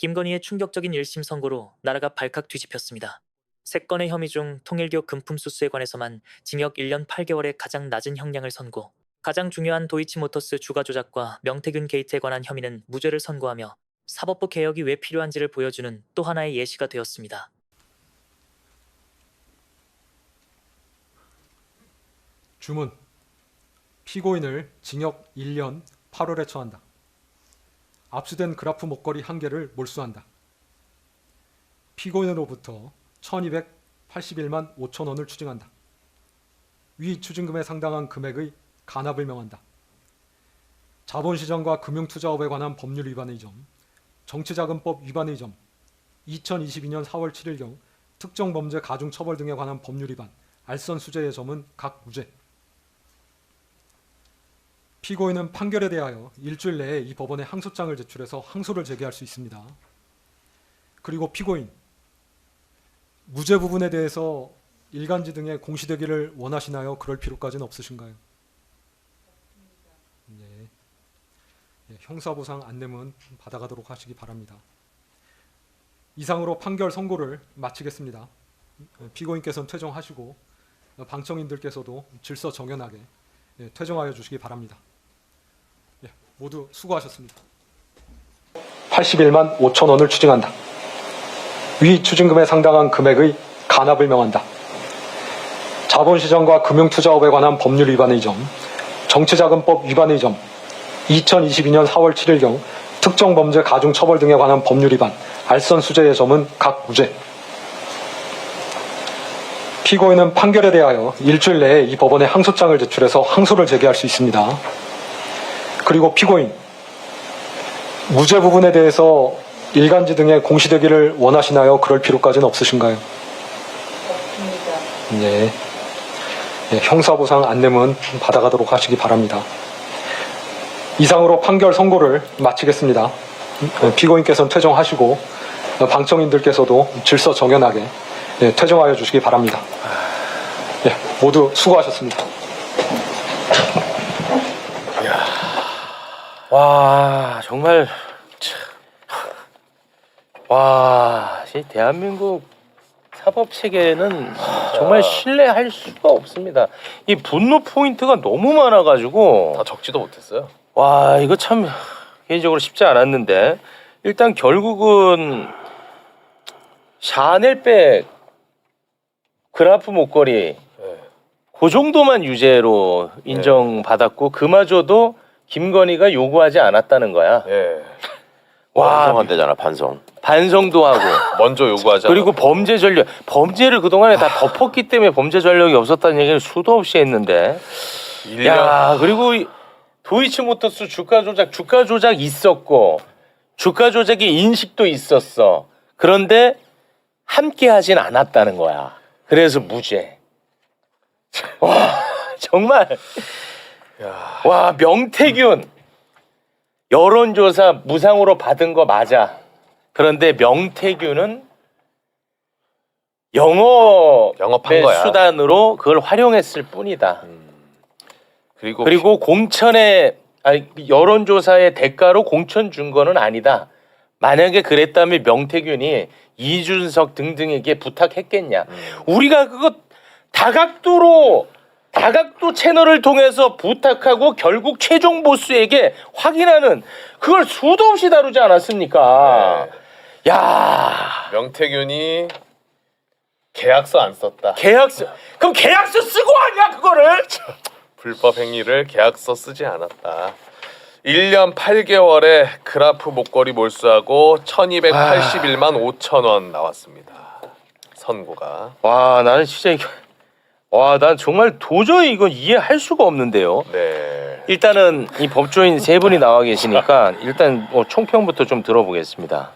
김건희의 충격적인 1심 선고로 나라가 발칵 뒤집혔습니다. 3건의 혐의 중 통일교 금품 수수에 관해서만 징역 1년 8개월의 가장 낮은 형량을 선고, 가장 중요한 도이치모터스 주가 조작과 명태균 게이트에 관한 혐의는 무죄를 선고하며 사법부 개혁이 왜 필요한지를 보여주는 또 하나의 예시가 되었습니다. 주문. 피고인을 징역 1년 8월에 처한다. 압수된 그라프 목걸이 1개를 몰수한다. 피고인으로부터 1281만 5천 원을 추징한다. 위 추징금에 상당한 금액의 간합을 명한다. 자본시장과 금융투자업에 관한 법률 위반의 점, 정치자금법 위반의 점, 2022년 4월 7일경 특정범죄 가중처벌 등에 관한 법률 위반, 알선수재의 점은 각 무죄. 피고인은 판결에 대하여 일주일 내에 이 법원에 항소장을 제출해서 항소를 제기할 수 있습니다. 그리고 피고인, 무죄 부분에 대해서 일간지 등에 공시되기를 원하시나요? 그럴 필요까지는 없으신가요? 네. 형사보상 안내문 받아가도록 하시기 바랍니다. 이상으로 판결 선고를 마치겠습니다. 피고인께서는 퇴정하시고 방청인들께서도 질서 정연하게 퇴정하여 주시기 바랍니다. 모두 수고하셨습니다. 81만 5천 원을 추징한다. 위 추징금에 상당한 금액의 간합을 명한다. 자본시장과 금융투자업에 관한 법률 위반의 점, 정치자금법 위반의 점, 2022년 4월 7일경 특정범죄 가중처벌 등에 관한 법률 위반, 알선수재의 점은 각 무죄. 피고인은 판결에 대하여 일주일 내에 이 법원에 항소장을 제출해서 항소를 제기할 수 있습니다. 그리고 피고인, 무죄 부분에 대해서 일간지 등에 공시되기를 원하시나요? 그럴 필요까지는 없으신가요? 없습니다. 네. 형사보상 안내문 받아가도록 하시기 바랍니다. 이상으로 판결 선고를 마치겠습니다. 피고인께서는 퇴정하시고 방청인들께서도 질서 정연하게 퇴정하여 주시기 바랍니다. 모두 수고하셨습니다. 와, 정말 와, 이 대한민국 사법 체계는 정말 신뢰할 수가 없습니다. 이 분노 포인트가 너무 많아가지고 다 적지도 못했어요. 와, 이거 참 개인적으로 쉽지 않았는데 일단 결국은 샤넬백 그라프 목걸이 그 정도만 유죄로 인정받았고 그마저도 김건희가 요구하지 않았다는 거야. 와, 반성한대잖아, 반성. 반성도 하고 먼저 요구하자. 그리고 범죄 전력, 범죄를 그동안에 다 덮었기 때문에 범죄 전력이 없었다는 얘기를 수도 없이 했는데 1년. 야, 그리고 도이치모터스 주가 조작 있었고 주가 조작의 인식도 있었어. 그런데 함께 하진 않았다는 거야. 그래서 무죄. 와, 정말. 와, 명태균 여론조사 무상으로 받은 거 맞아. 그런데 명태균은 영업한 거야. 수단으로 그걸 활용했을 뿐이다. 그리고 공천의 여론조사의 대가로 공천 준 거는 아니다. 만약에 그랬다면 명태균이 이준석 등등에게 부탁했겠냐. 우리가 그거 다각도 채널을 통해서 부탁하고 결국 최종 보스에게 확인하는 그걸 수도 없이 다루지 않았습니까? 야, 명태균이 계약서 안 썼다. 그럼 계약서 쓰고 하냐 그거를? 불법 행위를 계약서 쓰지 않았다. 1년 8개월에 그라프 목걸이 몰수하고 1281만 5천 원 나왔습니다. 선고가. 와, 나는 진짜 이거 난 정말 도저히 이건 이해할 수가 없는데요. 네. 일단은 이 법조인 세 분이 나와 계시니까 일단 총평부터 좀 들어보겠습니다.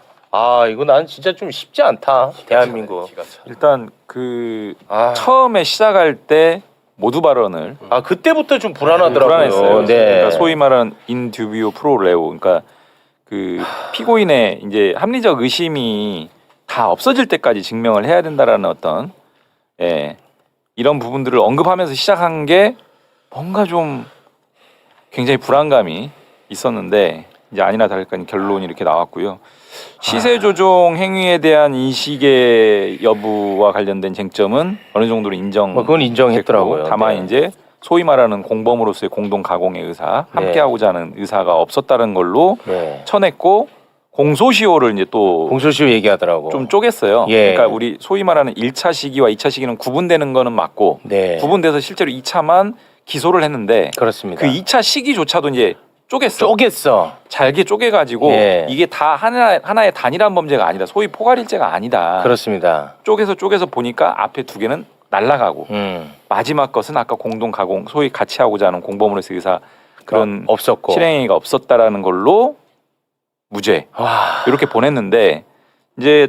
이거 난 진짜 좀 쉽지 않다. 대한민국. 일단 처음에 시작할 때 모두 발언을 그때부터 좀 불안하더라고요. 불안했어요. 네. 그러니까 소위 말하는 인듀비오 프로레오, 그러니까 그 피고인의 이제 합리적 의심이 다 없어질 때까지 증명을 해야 된다라는 어떤 이런 부분들을 언급하면서 시작한 게 뭔가 좀 굉장히 불안감이 있었는데 이제 아니나 다를까 결론이 이렇게 나왔고요. 시세 조종 행위에 대한 인식의 여부와 관련된 쟁점은 어느 정도로 인정. 뭐 그건 인정했더라고요. 다만 네. 이제 소위 말하는 공범으로서의 공동 가공의 의사, 네. 함께하고자 하는 의사가 없었다는 걸로 네. 쳐냈고 공소시효를 이제 또 공소시효 얘기하더라고. 좀 쪼갰어요. 예. 그러니까 우리 소위 말하는 1차 시기와 2차 시기는 구분되는 거는 맞고 네. 구분돼서 실제로 2차만 기소를 했는데 그렇습니다. 그 2차 시기조차도 이제 쪼갰어. 쪼갰어. 잘게 쪼개가지고 예. 이게 다 하나의 단일한 범죄가 아니다. 소위 포괄일죄가 아니다. 그렇습니다. 쪼개서 보니까 앞에 두 개는 날라가고 음. 마지막 것은 아까 공동 가공 소위 같이 하고자 하는 공범으로서의 의사 그런 없었고. 실행행위가 없었다라는 걸로 무죄 와. 이렇게 보냈는데 이제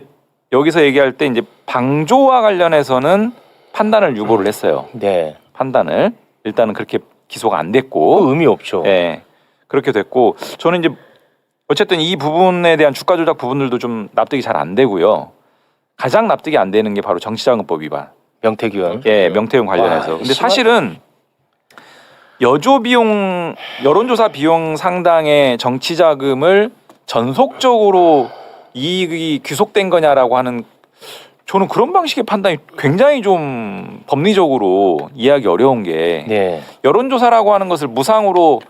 여기서 얘기할 때 이제 방조와 관련해서는 판단을 유보를 했어요. 네. 판단을 일단은 그렇게 기소가 안 그 됐고, 의미 없죠. 예, 그렇게 됐고 저는 이제 어쨌든 이 부분에 대한 주가 조작 부분들도 좀 납득이 잘 안 되고요. 가장 납득이 안 되는 게 바로 정치자금법 위반. 명태균. 예, 명태균 관련해서. 와, 근데 사실은 여조 비용, 여론조사 비용 상당의 정치 자금을 전속적으로 이익이 귀속된 거냐라고 하는 저는 그런 방식의 판단이 굉장히 좀 법리적으로 이해하기 어려운 게 네. 여론조사라고 하는 것을 무상으로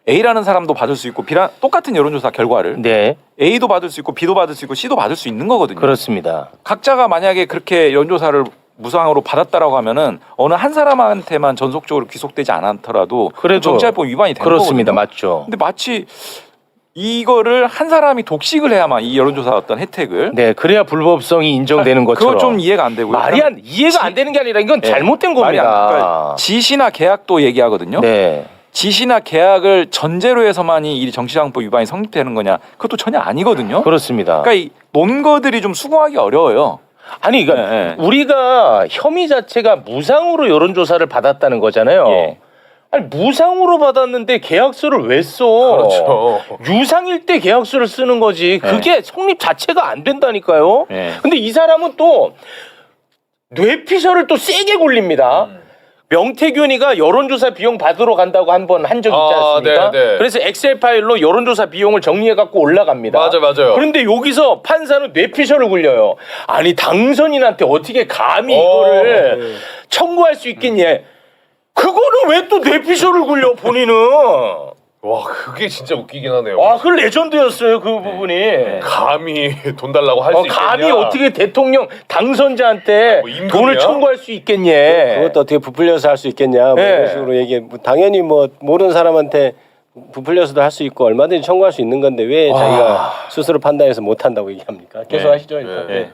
A라는 사람도 받을 수 있고 B랑 똑같은 여론조사 결과를 네. A도 받을 수 있고 B도 받을 수 있고 C도 받을 수 있는 거거든요. 그렇습니다. 각자가 만약에 그렇게 여론조사를 무상으로 받았다라고 하면은 어느 한 사람한테만 전속적으로 귀속되지 않더라도 그래도 정치자금법 위반이 되는 그렇습니다. 거거든요. 맞죠. 근데 마치 이거를 한 사람이 독식을 해야만 이 여론조사 어떤 혜택을 네, 그래야 불법성이 인정되는 것처럼. 그거 좀 이해가 안 되고요. 말이 안 이해가 안 되는 게 아니라 이건 네. 잘못된 말이 안- 겁니다. 그러니까 지시나 계약도 얘기하거든요. 네. 지시나 계약을 전제로 해서만이 이 정치자금법 위반이 성립되는 거냐? 그것도 전혀 아니거든요. 그렇습니다. 그러니까 이 논거들이 좀 수긍하기 어려워요. 아니 그러니까 네, 네. 우리가 혐의 자체가 무상으로 여론조사를 받았다는 거잖아요. 예. 아니 무상으로 받았는데 계약서를 왜 써? 그렇죠. 유상일 때 계약서를 쓰는 거지. 그게 성립 자체가 안 된다니까요. 예. 근데 이 사람은 또 뇌피셜을 또 세게 굴립니다. 명태균이가 여론조사 비용 받으러 간다고 한 번 한 적 있지 아, 않습니까? 네, 네. 그래서 엑셀 파일로 여론조사 비용을 정리해 갖고 올라갑니다. 맞아요. 그런데 여기서 판사는 뇌피셜을 굴려요. 아니 당선인한테 어떻게 감히 네. 이거를 청구할 수 있겠니? 그거는 왜 또 뇌피셜을 굴려 본인은? 와, 그게 진짜 웃기긴 하네요. 와, 그 레전드였어요 그 부분이. 감히 돈 달라고 할 수 있겠냐? 감히 어떻게 대통령 당선자한테 뭐 임금이야? 돈을 청구할 수 있겠니? 그것도 어떻게 부풀려서 할 수 있겠냐 뭐 네. 이런 식으로 얘기해. 뭐 당연히 뭐 모르는 사람한테 부풀려서도 할 수 있고 얼마든지 청구할 수 있는 건데 왜 자기가 스스로 판단해서 못 한다고 얘기합니까? 계속 네. 하시죠 일단. 네. 네.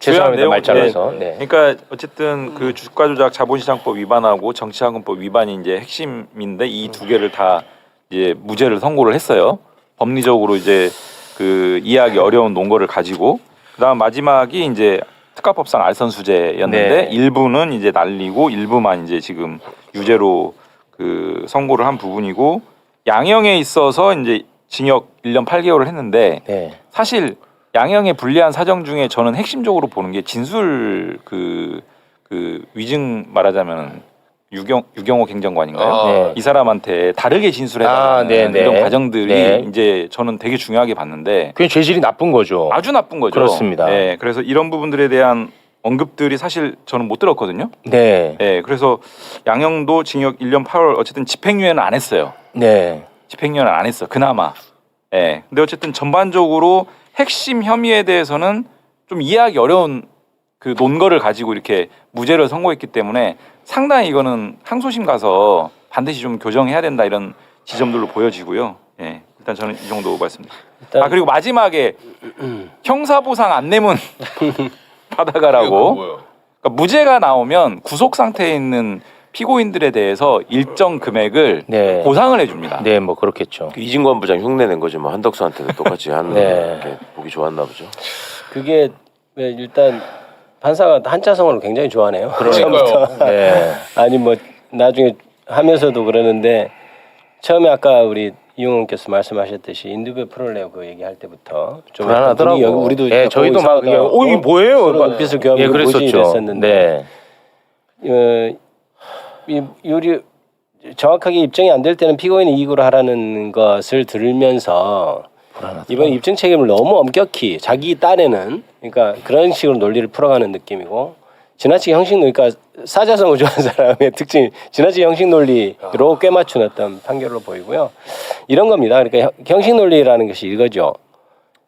죄송합니다 내용- 말 잘라서. 네. 그러니까 어쨌든 그 주가 조작 자본시장법 위반하고 정치자금법 위반이 이제 핵심인데 이 두 개를 다 이제 무죄를 선고를 했어요. 법리적으로 이제 그 이해하기 어려운 논거를 가지고 그다음 마지막이 이제 특가법상 알선수재였는데 네. 일부는 이제 날리고 일부만 이제 지금 유죄로 그 선고를 한 부분이고 양형에 있어서 이제 징역 1년 8개월을 했는데 네. 사실 양형의 불리한 사정 중에 저는 핵심적으로 보는 게 진술 그 위증 말하자면 유경호 행정관인가요? 아, 네. 이 사람한테 다르게 진술해달라는 네네. 이런 과정들이 네. 이제 저는 되게 중요하게 봤는데 그게 죄질이 나쁜 거죠. 아주 나쁜 거죠. 그렇습니다. 네, 그래서 이런 부분들에 대한 언급들이 사실 저는 못 들었거든요. 네. 네, 그래서 양형도 징역 1년 8월 어쨌든 집행유예는 안 했어요. 네. 집행유예는 안 했어. 그나마. 예. 근데 어쨌든 전반적으로 핵심 혐의에 대해서는 좀 이해하기 어려운 그 논거를 가지고 이렇게 무죄를 선고했기 때문에 상당히 이거는 항소심 가서 반드시 좀 교정해야 된다 이런 지점들로 보여지고요. 예. 일단 저는 이 정도 말씀드립니다. 일단- 그리고 마지막에 형사보상 안 내면 이거 받아가라고. 뭐예요? 그러니까 무죄가 나오면 구속 상태에 있는 피고인들에 대해서 일정 금액을 네. 보상을 해줍니다. 네, 뭐 그렇겠죠. 이진관 부장 흉내낸 거지 뭐 한덕수한테도 똑같이 하는 네. 게 보기 좋았나 보죠. 그게 왜 일단 판사가 한자성어를 굉장히 좋아하네요. 그러니까요. 네. 아니 뭐 나중에 하면서도 그러는데 처음에 아까 우리 이용원께서 말씀하셨듯이 인두배 프롤레오 그 얘기할 때부터 좀 불안하더라고. 분위기 여기 우리도 네, 저희도 막 이상하다. 이게 뭐예요? 서로 눈빛을 교환하고 예, 그랬었죠. 이랬었는데 네. 요리 정확하게 입증이 안 될 때는 피고인 이익으로 하라는 것을 들으면서 이번 입증 책임을 너무 엄격히 자기 딴에는 그러니까 그런 식으로 논리를 풀어가는 느낌이고 지나치게 형식 논리 그러니까 사자성어 좋아하는 사람의 특징이 지나치게 형식 논리로 꿰맞춘 어떤 판결로 보이고요. 이런 겁니다. 그러니까 형식 논리라는 것이 이거죠.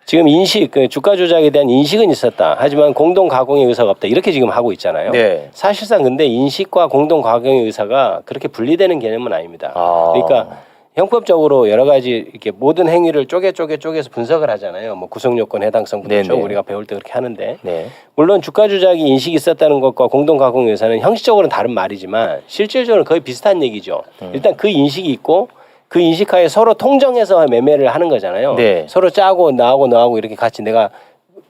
지금 인식, 그 주가 조작에 대한 인식은 있었다. 하지만 공동 가공의 의사가 없다. 이렇게 지금 하고 있잖아요. 네. 사실상 근데 인식과 공동 가공의 의사가 그렇게 분리되는 개념은 아닙니다. 아. 그러니까 형법적으로 여러 가지 이렇게 모든 행위를 쪼개서 분석을 하잖아요. 뭐 구성 요건 해당성부터 네네. 우리가 배울 때 그렇게 하는데 네. 물론 주가 조작이 인식이 있었다는 것과 공동 가공의 의사는 형식적으로는 다른 말이지만 실질적으로 거의 비슷한 얘기죠. 일단 그 인식이 있고 그 인식하에 서로 통정해서 매매를 하는 거잖아요. 네. 서로 짜고 나하고 이렇게 같이 내가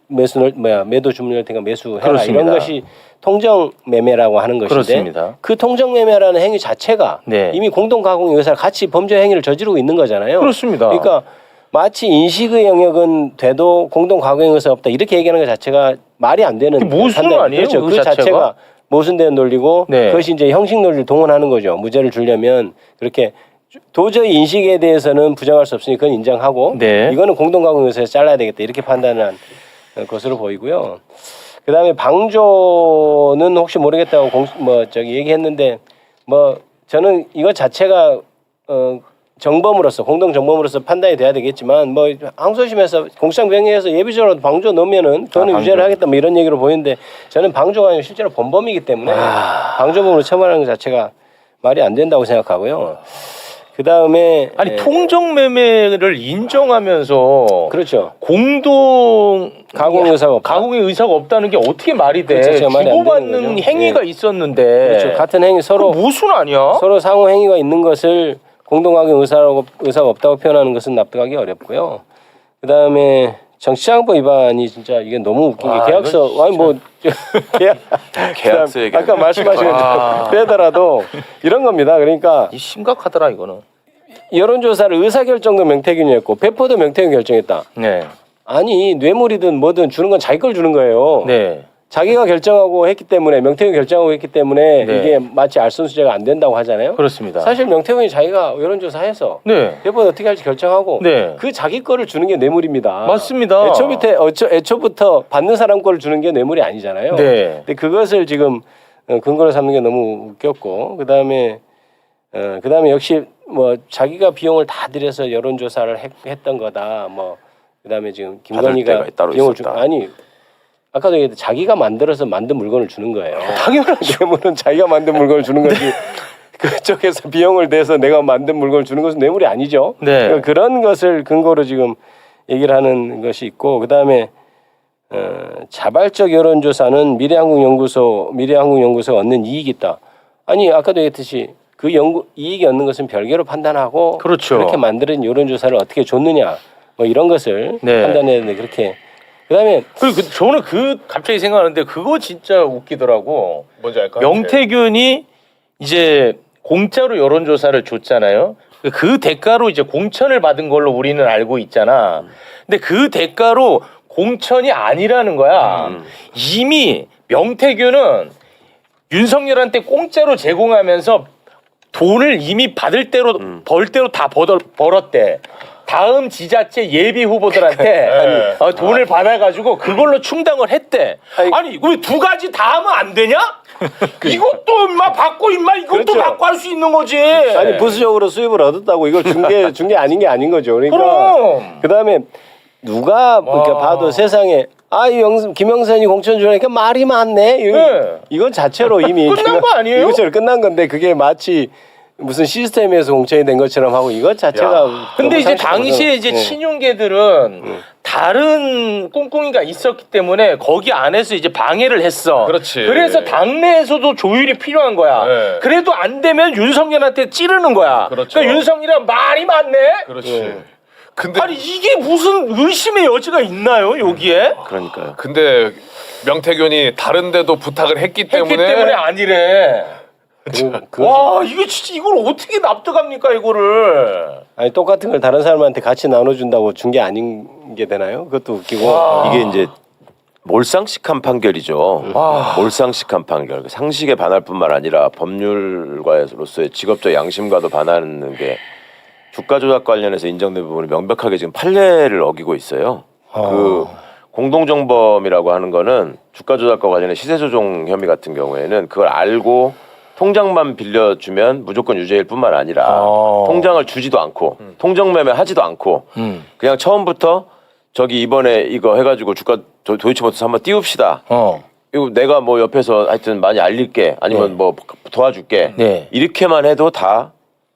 매도 주문할 테니까 매수해라 그렇습니다. 이런 것이 통정 매매라고 하는 것인데 그렇습니다. 그 통정 매매라는 행위 자체가 네. 이미 공동 가공의 의사를 같이 범죄 행위를 저지르고 있는 거잖아요. 그렇습니다. 그러니까 마치 인식의 영역은 돼도 공동 가공의 의사 없다 이렇게 얘기하는 것 자체가 말이 안 되는 그게 모순 판단. 아니에요? 그렇죠. 그 그 자체가? 자체가 모순된 논리고 네. 그것이 이제 형식 논리를 동원하는 거죠. 무죄를 주려면 그렇게 도저히 인식에 대해서는 부정할 수 없으니 그건 인정하고 네. 이거는 공동 가공의 의사에서 잘라야 되겠다 이렇게 판단한 것으로 보이고요. 그다음에 방조는 혹시 모르겠다고 얘기했는데 뭐 저는 이거 자체가 정범으로서 공동 정범으로서 판단이 돼야 되겠지만 뭐 항소심에서 공소장변경에서 예비적으로 방조 넣으면은 저는 유죄를 하겠다 뭐 이런 얘기로 보이는데 저는 방조가 아니고 실제로 범범이기 때문에 방조범으로 처벌하는 것 자체가 말이 안 된다고 생각하고요. 그다음에 아니 통정 매매를 인정하면서 그렇죠. 공동 가공의 의사가 없다. 가공의 의사가 없다는 게 어떻게 말이 돼? 그렇죠. 제가 말이 안 되는 주고받는 거죠. 행위가 예. 있었는데 그렇죠. 같은 행위 서로 무슨 아니야? 서로 상호 행위가 있는 것을 공동가공 의사가 없다고 표현하는 것은 납득하기 어렵고요. 그다음에 정치자금법 위반이 진짜 이게 너무 웃긴 게 와, 계약서 이건 아니 뭐 계약서 얘기. 아까 말씀하신 와. 빼더라도 이런 겁니다. 그러니까 이 심각하더라 이거는. 여론조사를 의사결정도 명태균이 했고 배포도 명태균이 결정했다. 네. 아니 뇌물이든 뭐든 주는 건 자기 걸 주는 거예요. 네. 자기가 결정하고 했기 때문에 명태균이 결정하고 했기 때문에 네. 이게 마치 알선수재가 안 된다고 하잖아요. 그렇습니다. 사실 명태균이 자기가 여론조사해서 네. 배포 어떻게 할지 결정하고 네. 그 자기 거를 주는 게 뇌물입니다. 맞습니다. 애초부터 받는 사람 거를 주는 게 뇌물이 아니잖아요. 네. 근데 그것을 지금 근거로 삼는 게 너무 웃겼고 그다음에 역시 뭐 자기가 비용을 다 들여서 여론조사를 했던 거다. 뭐 그다음에 지금 김건희가 때가 따로 비용을 있었다. 아니 아까도 얘기했듯이 자기가 만들어서 만든 물건을 주는 거예요. 당연하죠. 뇌물은 자기가 만든 물건을 주는 거지. 그쪽에서 비용을 내서 내가 만든 물건을 주는 것은 뇌물이 아니죠. 네. 그러니까 그런 것을 근거로 지금 얘기를 하는 것이 있고 그다음에 자발적 여론조사는 미래한국연구소가 얻는 이익이 있다. 아니 아까도 얘기했듯이 그 이익이 얻는 것은 별개로 판단하고 그렇죠. 그렇게 만드는 여론조사를 어떻게 줬느냐 뭐 이런 것을 네. 판단해야 되는데 그렇게 그다음에 그리고 저는 갑자기 생각하는데 그거 진짜 웃기더라고. 뭔지 알까? 명태균이 이제 공짜로 여론조사를 줬잖아요. 그 대가로 이제 공천을 받은 걸로 우리는 알고 있잖아. 근데 그 대가로 공천이 아니라는 거야. 이미 명태균은 윤석열한테 공짜로 제공하면서 돈을 이미 받을 대로 벌 대로 다 벌었대. 다음 지자체 예비 후보들한테 돈을 받아가지고 그걸로 충당을 했대. 아니 왜 두 가지 다 하면 안 되냐? 이것도 인마 받고 인마 이것도 그렇죠. 받고 할 수 있는 거지. 아니 부수적으로 수입을 얻었다고 이걸 준 게 아닌 게 아닌 거죠. 그러니까 그럼. 그다음에 누가 그러니까 봐도 세상에 김영선이 공천 주라니까 말이 많네. 네. 이건 자체로 이미 끝난 거 아니에요? 이것처럼 끝난 건데 그게 마치 무슨 시스템에서 공천이 된 것처럼 하고 이것 자체가 근데 너무 이제 상식적으로 당시에 이제 예. 친윤계들은 다른 꿍꿍이가 있었기 때문에 거기 안에서 이제 방해를 했어. 그렇지. 그래서 당내에서도 조율이 필요한 거야. 네. 그래도 안 되면 윤석열한테 찌르는 거야. 그렇죠. 그러니까 윤석열이랑 말이 많네. 그렇지. 근데 아니 이게 무슨 의심의 여지가 있나요 여기에? 그러니까요. 근데 명태균이 다른데도 부탁을 했기 했기 때문에 아니래. 그 와 이게 진짜 이걸 어떻게 납득합니까 이거를? 아니 똑같은 걸 다른 사람한테 같이 나눠준다고 준 게 아닌 게 되나요? 그것도 웃기고 이게 이제 몰상식한 판결이죠. 몰상식한 판결. 상식에 반할 뿐만 아니라 법률가로서의 직업적 양심과도 반하는 게 주가 조작 관련해서 인정된 부분이 명백하게 지금 판례를 어기고 있어요. 그 공동정범이라고 하는 거는 주가 조작과 관련해 시세 조종 혐의 같은 경우에는 그걸 알고 통장만 빌려주면 무조건 유죄일 뿐만 아니라 통장을 주지도 않고 통정 매매 하지도 않고 그냥 처음부터 저기 이번에 이거 해가지고 주가 도이치모터스 한번 띄웁시다. 이거 내가 뭐 옆에서 하여튼 많이 알릴게 아니면 뭐 도와줄게 네. 이렇게만 해도 다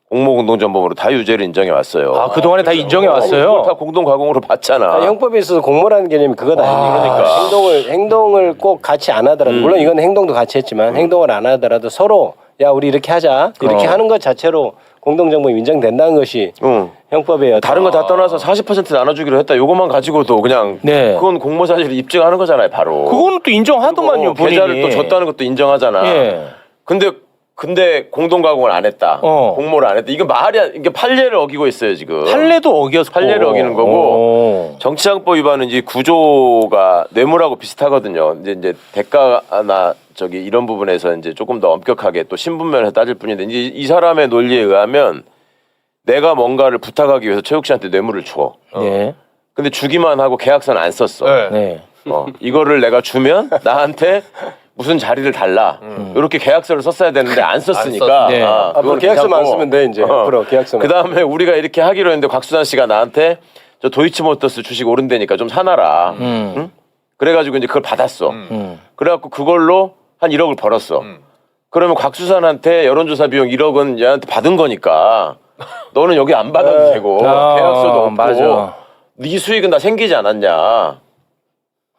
공모 공동정범으로 다 유죄를 인정해 왔어요. 아, 그동안에 다 인정해 그걸 왔어요. 다 공동 가공으로 봤잖아. 형법에 있어서 공모라는 개념이 그건 아닙니까? 그러니까. 행동을 꼭 같이 안 하더라도 물론 이건 행동도 같이 했지만 행동을 안 하더라도 서로 야 우리 이렇게 하자 이렇게 하는 것 자체로 공동정범이 인정된다는 것이 형법의 어떤 다른 거 다 떠나서 40% 나눠주기로 했다. 요것만 가지고도 그냥 네. 그건 공모 사실을 입증하는 거잖아요, 바로. 그거는 또 인정하더만요. 계좌를 또 본인이. 줬다는 것도 인정하잖아. 예. 근데 공동 가공을 안 했다. 공모를 안 했다. 이거 말이 이게 판례를 어기고 있어요, 지금. 판례도 어겼고. 판례를 어기는 거고. 정치자금법 위반은 이제 구조가 뇌물하고 비슷하거든요. 이제 대가나 저기 이런 부분에서 이제 조금 더 엄격하게 또 신분면에서 따질 뿐인데 이제 이 사람의 논리에 의하면 내가 뭔가를 부탁하기 위해서 최욱 씨한테 뇌물을 줘. 네. 근데 주기만 하고 계약서는 안 썼어. 네. 이거를 내가 주면 나한테 무슨 자리를 달라. 이렇게 계약서를 썼어야 되는데 안 썼으니까. 네. 앞으로 계약서만 쓰면 돼 이제 앞으로 계약서만. 그 다음에 우리가 이렇게 하기로 했는데 곽수산 씨가 나한테 저 도이치모터스 주식 오른다니까 좀 사놔라. 응? 그래가지고 이제 그걸 받았어. 그래갖고 그걸로 한 1억을 벌었어. 그러면 곽수산한테 여론조사 비용 1억은 얘한테 받은 거니까 너는 여기 안 받아도 되고 계약서도 없고 맞아. 네 수익은 다 생기지 않았냐.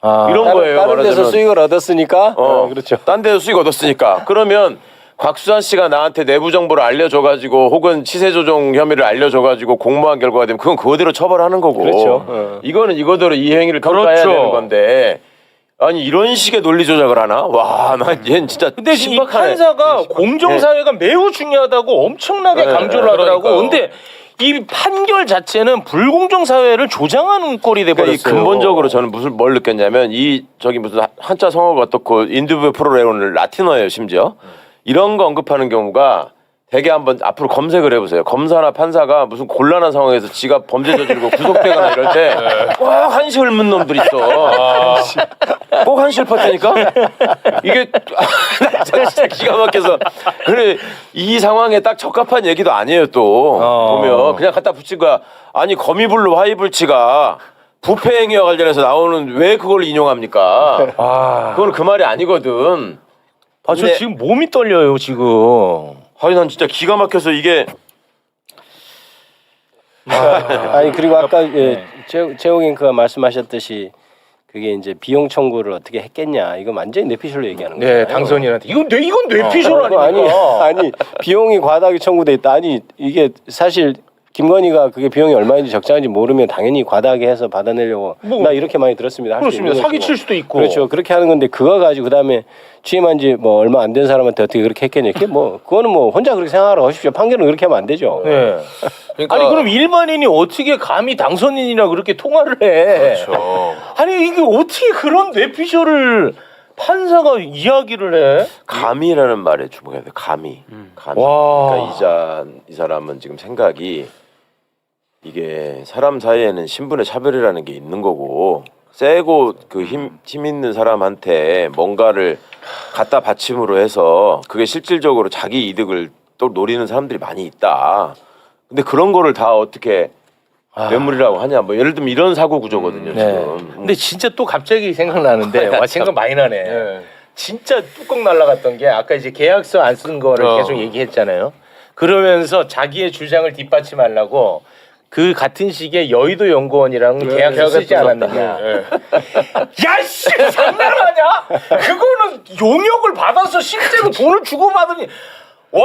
이런 다른, 거예요. 다른 데서 말하자면. 수익을 얻었으니까. 그렇죠. 딴 데서 수익 얻었으니까. 그러면 곽수산 씨가 나한테 내부 정보를 알려줘가지고 혹은 시세 조종 혐의를 알려줘가지고 공모한 결과가 되면 그건 그거대로 처벌하는 거고. 그렇죠. 이거는 이거대로 이 행위를 평가해야 그렇죠. 되는 건데. 아니 이런 식의 논리 조작을 하나? 와, 나 얘는 진짜 근데 이 신박하네. 판사가 공정사회가 매우 중요하다고 엄청나게 네, 강조를 하더라고. 그러니까요. 근데 이 판결 자체는 불공정사회를 조장하는 꼴이 그러니까 이 돼버렸어요. 근본적으로 저는 뭘 느꼈냐면 이 저기 무슨 한자 성어가 어떻고 인두브 프로레오는 라틴어예요 심지어 이런 거 언급하는 경우가 되게 한번 앞으로 검색을 해보세요. 검사나 판사가 무슨 곤란한 상황에서 지가 범죄 저지르고 구속되거나 이럴 때 꼭 한시을 문 놈들 있어. 꼭 한시을 팠다니까? 이게 진짜 기가 막혀서 그래 이 상황에 딱 적합한 얘기도 아니에요 또 보면 그냥 갖다 붙인 거야. 아니 거미불로 화이불치가 부패 행위와 관련해서 나오는 왜 그걸 인용합니까? 그건 그 말이 아니거든. 저 근데- 지금 몸이 떨려요 지금. 아니 난 진짜 기가 막혀서 이게 아니 그리고 아까 최욱 앵커가 말씀하셨듯이 그게 이제 비용 청구를 어떻게 했겠냐 이거 완전히 뇌피셜로 얘기하는 거예요. 네, 당선인한테 이건 뇌피셜 아닙니까? 아니 비용이 과다하게 청구돼 있다. 아니 이게 사실 김건희가 그게 비용이 얼마인지 적자인지 모르면 당연히 과다하게 해서 받아내려고 나 이렇게 많이 들었습니다. 할수 그렇습니다. 있는 사기 것이고. 칠 수도 있고. 그렇죠. 그렇게 하는 건데 그거 가지고 그다음에 취임한 지 뭐 얼마 안 된 사람한테 어떻게 그렇게 했겠냐. 그게 뭐 그거는 뭐 혼자 그렇게 생각하라고 하십시오. 판결은 그렇게 하면 안 되죠. 네. 그러니까 아니 그럼 일반인이 어떻게 감히 당선인이랑 그렇게 통화를 해? 그렇죠. 아니 이게 어떻게 그런 뇌피셜을 판사가 이야기를 해? 감이라는 말에 주목해야 돼. 감이. 감이. 와. 그러니까 이 사람은 지금 생각이 이게 사람 사이에는 신분의 차별이라는 게 있는 거고 세고 그 힘 있는 사람한테 뭔가를 갖다 바침으로 해서 그게 실질적으로 자기 이득을 또 노리는 사람들이 많이 있다. 근데 그런 거를 다 어떻게 뇌물이라고 하냐. 뭐 예를 들면 이런 사고 구조거든요, 지금. 근데 진짜 또 갑자기 생각나는데 와 생각 많이 나네. 진짜 뚜껑 날라갔던 게 아까 이제 계약서 안 쓴 거를 계속 얘기했잖아요. 그러면서 자기의 주장을 뒷받침하려고 그 같은 시기에 여의도 연구원이랑 계약서 쓰지 않았느냐. 야씨 장난하냐? 그거는 용역을 받아서 실제로 돈을 주고 받으니 와,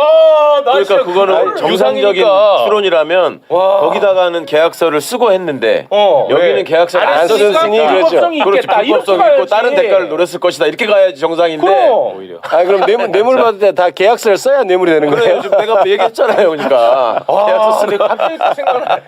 나 그러니까 진짜 그거는 그걸 정상적인 유상이니까. 추론이라면 와. 거기다가는 계약서를 쓰고 했는데 네. 여기는 계약서를 안 썼으니까 썼으니 불법성이 그렇지 있겠다. 불법성이 이렇게 있고 다른 가야지. 대가를 노렸을 것이다 이렇게 가야지 정상인데 그럼. 오히려 아 그럼 뇌물 받을 때 다 계약서를 써야 뇌물이 되는 그래 거예요. 요즘 내가 얘기했잖아요 그러니까 계약서 아, 내가 갑자기 또 생각나.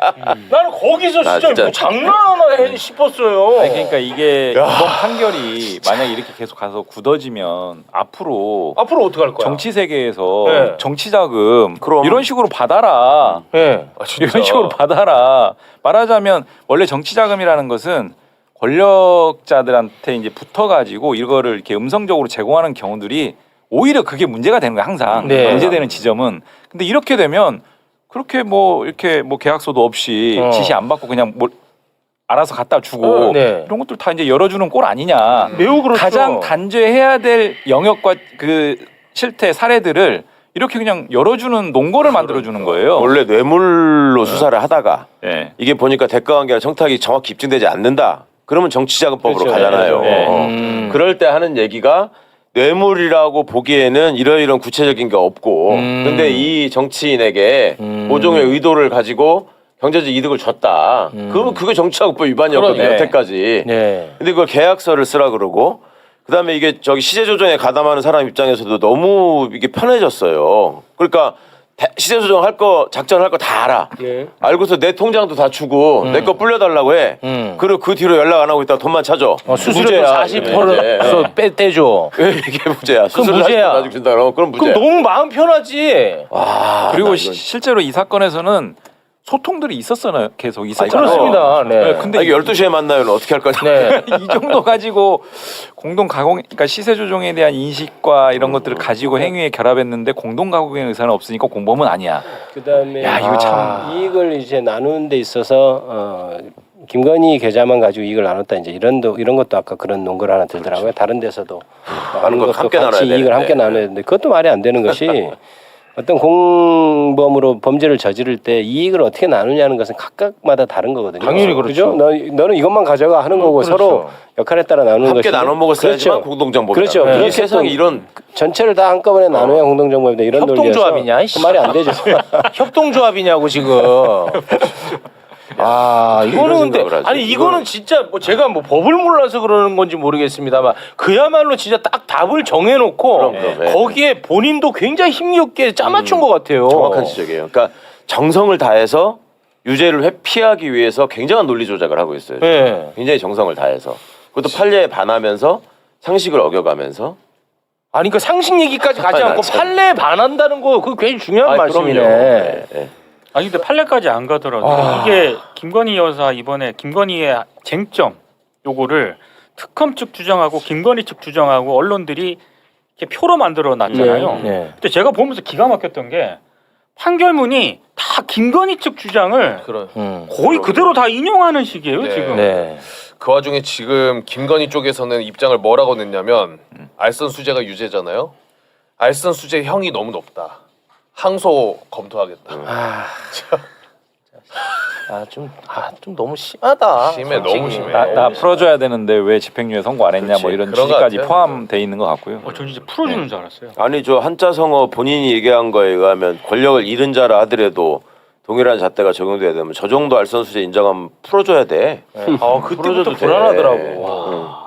나는 거기서 진짜, 진짜. 뭐 장난하나 해 싶었어요. 아니, 그러니까 이게 이번 판결이 만약 이렇게 계속 가서 굳어지면 앞으로 앞으로 어떻게 할 거야? 정치 세계에서 네. 그냥 정치 자금 그럼. 이런 식으로 받아라. 예. 아, 진짜. 이런 식으로 받아라. 말하자면 원래 정치 자금이라는 것은 권력자들한테 이제 붙어가지고 이거를 이렇게 음성적으로 제공하는 경우들이 오히려 그게 문제가 되는 거야 항상. 네. 문제되는 지점은. 근데 이렇게 되면 그렇게 뭐 이렇게 뭐 계약서도 없이 지시 안 받고 그냥 뭐 알아서 갖다 주고 네. 이런 것들 다 이제 열어주는 꼴 아니냐. 매우 그렇죠. 가장 단죄해야 될 영역과 그 실태 사례들을 이렇게 그냥 열어주는 논거를 만들어주는 거예요. 원래 뇌물로 수사를 하다가 네. 이게 보니까 대가관계나 청탁이 정확히 입증되지 않는다. 그러면 정치자금법으로 그렇죠. 가잖아요. 네. 그럴 때 하는 얘기가 뇌물이라고 보기에는 이런 구체적인 게 없고 근데 이 정치인에게 모종의 의도를 가지고 경제적 이득을 줬다. 그러면 그게 정치자금법 위반이었거든요. 그러네. 여태까지. 네. 근데 그걸 계약서를 쓰라 그러고 그다음에 이게 저기 시세 조정에 가담하는 사람 입장에서도 너무 이게 편해졌어요. 그러니까 시세 조정할 거 작전할 거 다 알아. 예. 알고서 내 통장도 다 주고 내 거 불려달라고 해. 그리고 그 뒤로 연락 안 하고 있다가 돈만 찾아. 수수료도 40%로 떼줘. 이게 무죄야. 그럼 수수료 무죄야. 40% 가지고 준다 그러면 그럼 무죄야. 그럼 너무 마음 편하지. 와, 그리고 나 이건- 실제로 이 사건에서는 소통들이 있었잖아요. 계속 있었잖아요. 그렇습니다. 네. 근데 이게 12시에 만나요는 어떻게 할 거냐. 네. 이 정도 가지고 공동 가공, 그러니까 시세 조정에 대한 인식과 이런 것들을 가지고 행위에 결합했는데 공동 가공의 의사는 없으니까 공범은 아니야. 그다음에 야, 이거 참. 이익을 이제 나누는 데 있어서 김건희 계좌만 가지고 이익을 나눴다 이제 이런 것도 아까 그런 논거를 하나 들더라고요. 다른 데서도 하는 것도 것도 함께 같이 나눠야 이익을 함께 되는데. 나눠야 되는데 그것도 말이 안 되는 것이 어떤 공범으로 범죄를 저지를 때 이익을 어떻게 나누냐는 것은 각각마다 다른 거거든요. 당연히 그렇죠. 너는 이것만 가져가 하는 거고 그렇죠. 서로 역할에 따라 나누는 함께 것이 나눠 먹었어야지만 그렇죠. 공동정보다. 그렇죠. 이 그렇게 세상에 또 이런 전체를 다 한꺼번에 나눠야 공동정보입니다. 이런 협동조합이냐, 논리여서 그 말이 안 되죠. 협동조합이냐고 지금. 아 이거는 근데 생각을 하지. 아니 이거는 진짜 뭐 제가 뭐 법을 몰라서 그러는 건지 모르겠습니다만 그야말로 진짜 딱 답을 정해놓고 그럼, 예. 거기에 본인도 굉장히 힘겹게 짜맞춘 것 같아요. 정확한 지적이에요. 그러니까 정성을 다해서 유죄를 회피하기 위해서 굉장한 논리 조작을 하고 있어요. 지금. 예. 굉장히 정성을 다해서. 그것도 판례에 반하면서 상식을 어겨가면서. 아니 그 상식 얘기까지 가지 나 않고 참. 판례에 반한다는 거 그거 굉장히 중요한 아이, 말씀이네. 그럼요. 예, 예. 아니 근데 판례까지 안 가더라도 이게 김건희 여사 이번에 김건희의 쟁점 요거를 특검 측 주장하고 김건희 측 주장하고 언론들이 이렇게 표로 만들어 놨잖아요. 네. 근데 제가 보면서 기가 막혔던 게 판결문이 다 김건희 측 주장을 거의 그대로 다 인용하는 식이에요 네. 지금. 네. 그 와중에 지금 김건희 쪽에서는 입장을 뭐라고 냈냐면 알선 수재가 유죄잖아요. 알선 수재 형이 너무 높다. 항소 검토하겠다. 좀 너무 심하다. 심해, 너무 심해. 나 풀어줘야 되는데 왜 집행유예 선고 안 했냐 뭐 그렇지. 이런 그런 것 취지까지 같아요. 포함돼 있는 것 같고요. 전 진짜 풀어주는 줄 알았어요. 아니 저 한자성어 본인이 얘기한 거에 의하면 권력을 잃은 자라 하더라도 동일한 잣대가 적용돼야 되면 저 정도 알선수재 인정하면 풀어줘야 돼. 그때부터 풀어줘도 돼. 불안하더라고. 와.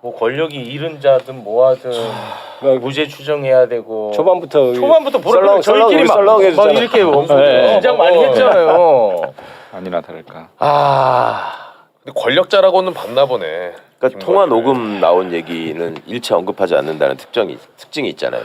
뭐 권력이 잃은 자든 뭐하든 무죄 추정해야 되고 초반부터 보라 저희끼리 막 썰렁해졌잖아. 이렇게 네. 긴장 많이 했잖아요. 아니나 다를까. 근데 권력자라고는 봤나 보네. 그러니까 통화 녹음 나온 얘기는 일체 언급하지 않는다는 특징이 있잖아요.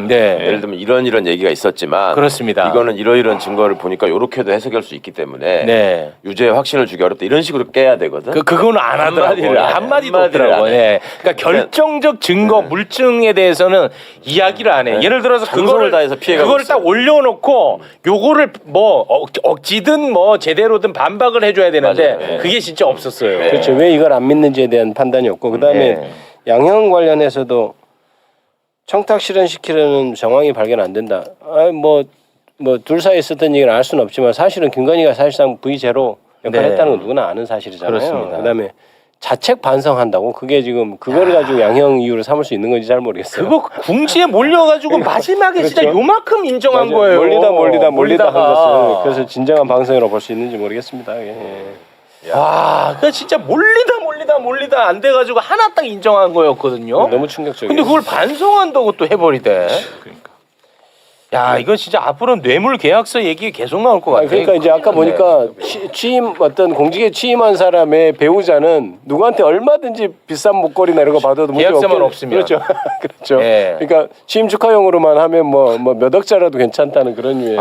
네. 예를 들면 이런 얘기가 있었지만 그렇습니다. 이거는 이런 증거를 보니까 이렇게도 해석할 수 있기 때문에 네. 유죄 확신을 주기 어렵다 이런 식으로 깨야 되거든. 그거는 안 하더라고요. 한마디도 없더라고요. 안 해. 네. 그러니까 결정적 증거 물증에 대해서는 이야기를 안 해. 예를 들어서 정성을 그거를 다해서 피해가고 그거를 딱 있어요. 올려놓고 요거를 뭐 억지든 뭐 제대로든 반박을 해줘야 되는데 맞아요. 네. 그게 진짜 없었어요. 그렇죠. 왜 이걸 안 믿는지에 대한 판단이 없고 그다음에 양형 관련해서도 청탁 실현시키려는 정황이 발견 안 된다. 뭐 둘 사이에 있었던 얘기를 알 수는 없지만 사실은 김건희가 사실상 V0 역할을 네. 했다는 건 누구나 아는 사실이잖아요. 그렇습니다. 그다음에 자책 반성한다고 그게 지금 그거를 가지고 양형 이유로 삼을 수 있는 건지 잘 모르겠어요. 그거 궁지에 몰려가지고 마지막에 진짜 그렇죠. 요만큼 인정한 맞아요. 거예요. 몰리다 한 몰리다가. 것을 그래서 진정한 방송이라고 볼 수 있는지 모르겠습니다. 예. 와, 그 진짜 몰리다 안 돼가지고 하나 딱 인정한 거였거든요. 너무 충격적이에요. 근데 그걸 반성한다고 또 해버리대. 그러니까. 야, 이건 진짜 앞으로 뇌물 계약서 얘기 계속 나올 것 같아요. 그러니까 이제 아까 보니까 취임 어떤 공직에 취임한 사람의 배우자는 누구한테 얼마든지 비싼 목걸이나 이런 거 받아도 문제 계약서만 없겠- 없으면. 그렇죠. 그렇죠. 예. 그러니까 취임 축하용으로만 하면 뭐 몇 억짜라도 괜찮다는 그런 유의.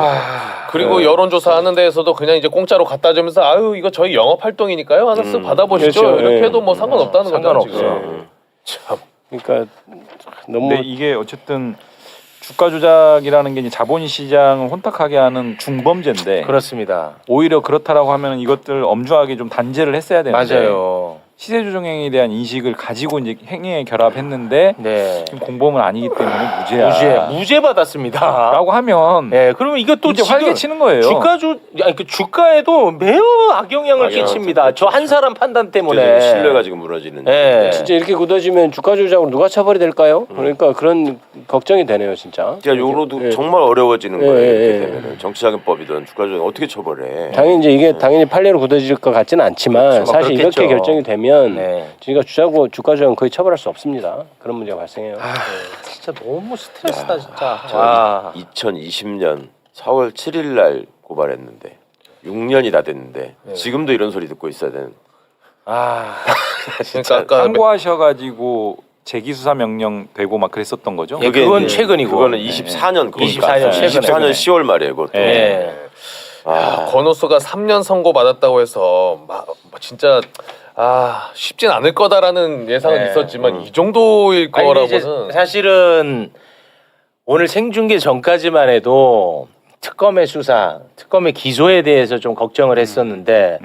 그리고 여론조사 하는 데에서도 그냥 이제 공짜로 갖다 주면서 아유 이거 저희 영업 활동이니까요 하나 쓱 받아보시죠. 그렇죠. 이렇게 예. 해도 뭐 상관없다는 거잖아요. 상관없어요. 지금. 그러니까 너무 근데 이게 어쨌든 주가 조작이라는 게 이제 자본 시장을 혼탁하게 하는 중범죄인데 그렇습니다. 오히려 그렇다라고 하면 이것들 엄중하게 좀 단죄를 했어야 되는데 맞아요. 시세 조정행위에 대한 인식을 가지고 이제 행위에 결합했는데 네. 지금 공범은 아니기 때문에 무죄야. 무죄 받았습니다. 라고 하면 네, 그러면 이것도 이제 지금 활개치는 거예요. 아니 그 주가에도 매우 악영향을 끼칩니다. 저 한 사람 판단 때문에 신뢰가 지금 무너지는. 네. 진짜 이렇게 굳어지면 주가 조작으로 누가 처벌이 될까요? 그러니까 그런 걱정이 되네요, 진짜. 진짜 요로도 예. 정말 어려워지는 예, 거예요. 예, 이렇게 예. 되면은 정치자금법이든 주가조정 어떻게 처벌해? 당연히 이제 이게 당연히 판례로 굳어질 것 같지는 않지만 그렇죠. 사실 그렇겠죠. 이렇게 결정이 되면 네. 저희가 주가 조작은 거의 처벌할 수 없습니다. 그런 문제가 발생해요. 진짜 너무 스트레스다 진짜. 저 와. 2020년 4월 7일 날 고발했는데 6년이 다 됐는데 지금도 이런 소리 듣고 있어야 되는. 그러니까 아까 항고하셔가지고 재기수사 명령 되고 막 그랬었던 거죠. 예, 그게 그건 이제 최근이고. 그거는 24년 그거니까. 24년 최근에. 24년 10월 말이에요. 그것도. 예. 권오수가 3년 선고 받았다고 해서 막 진짜 쉽진 않을 거다라는 예상은 네. 있었지만 이 정도일 아니, 근데 이제 거라고는 사실은 오늘 생중계 전까지만 해도 특검의 수사, 특검의 기소에 대해서 좀 걱정을 했었는데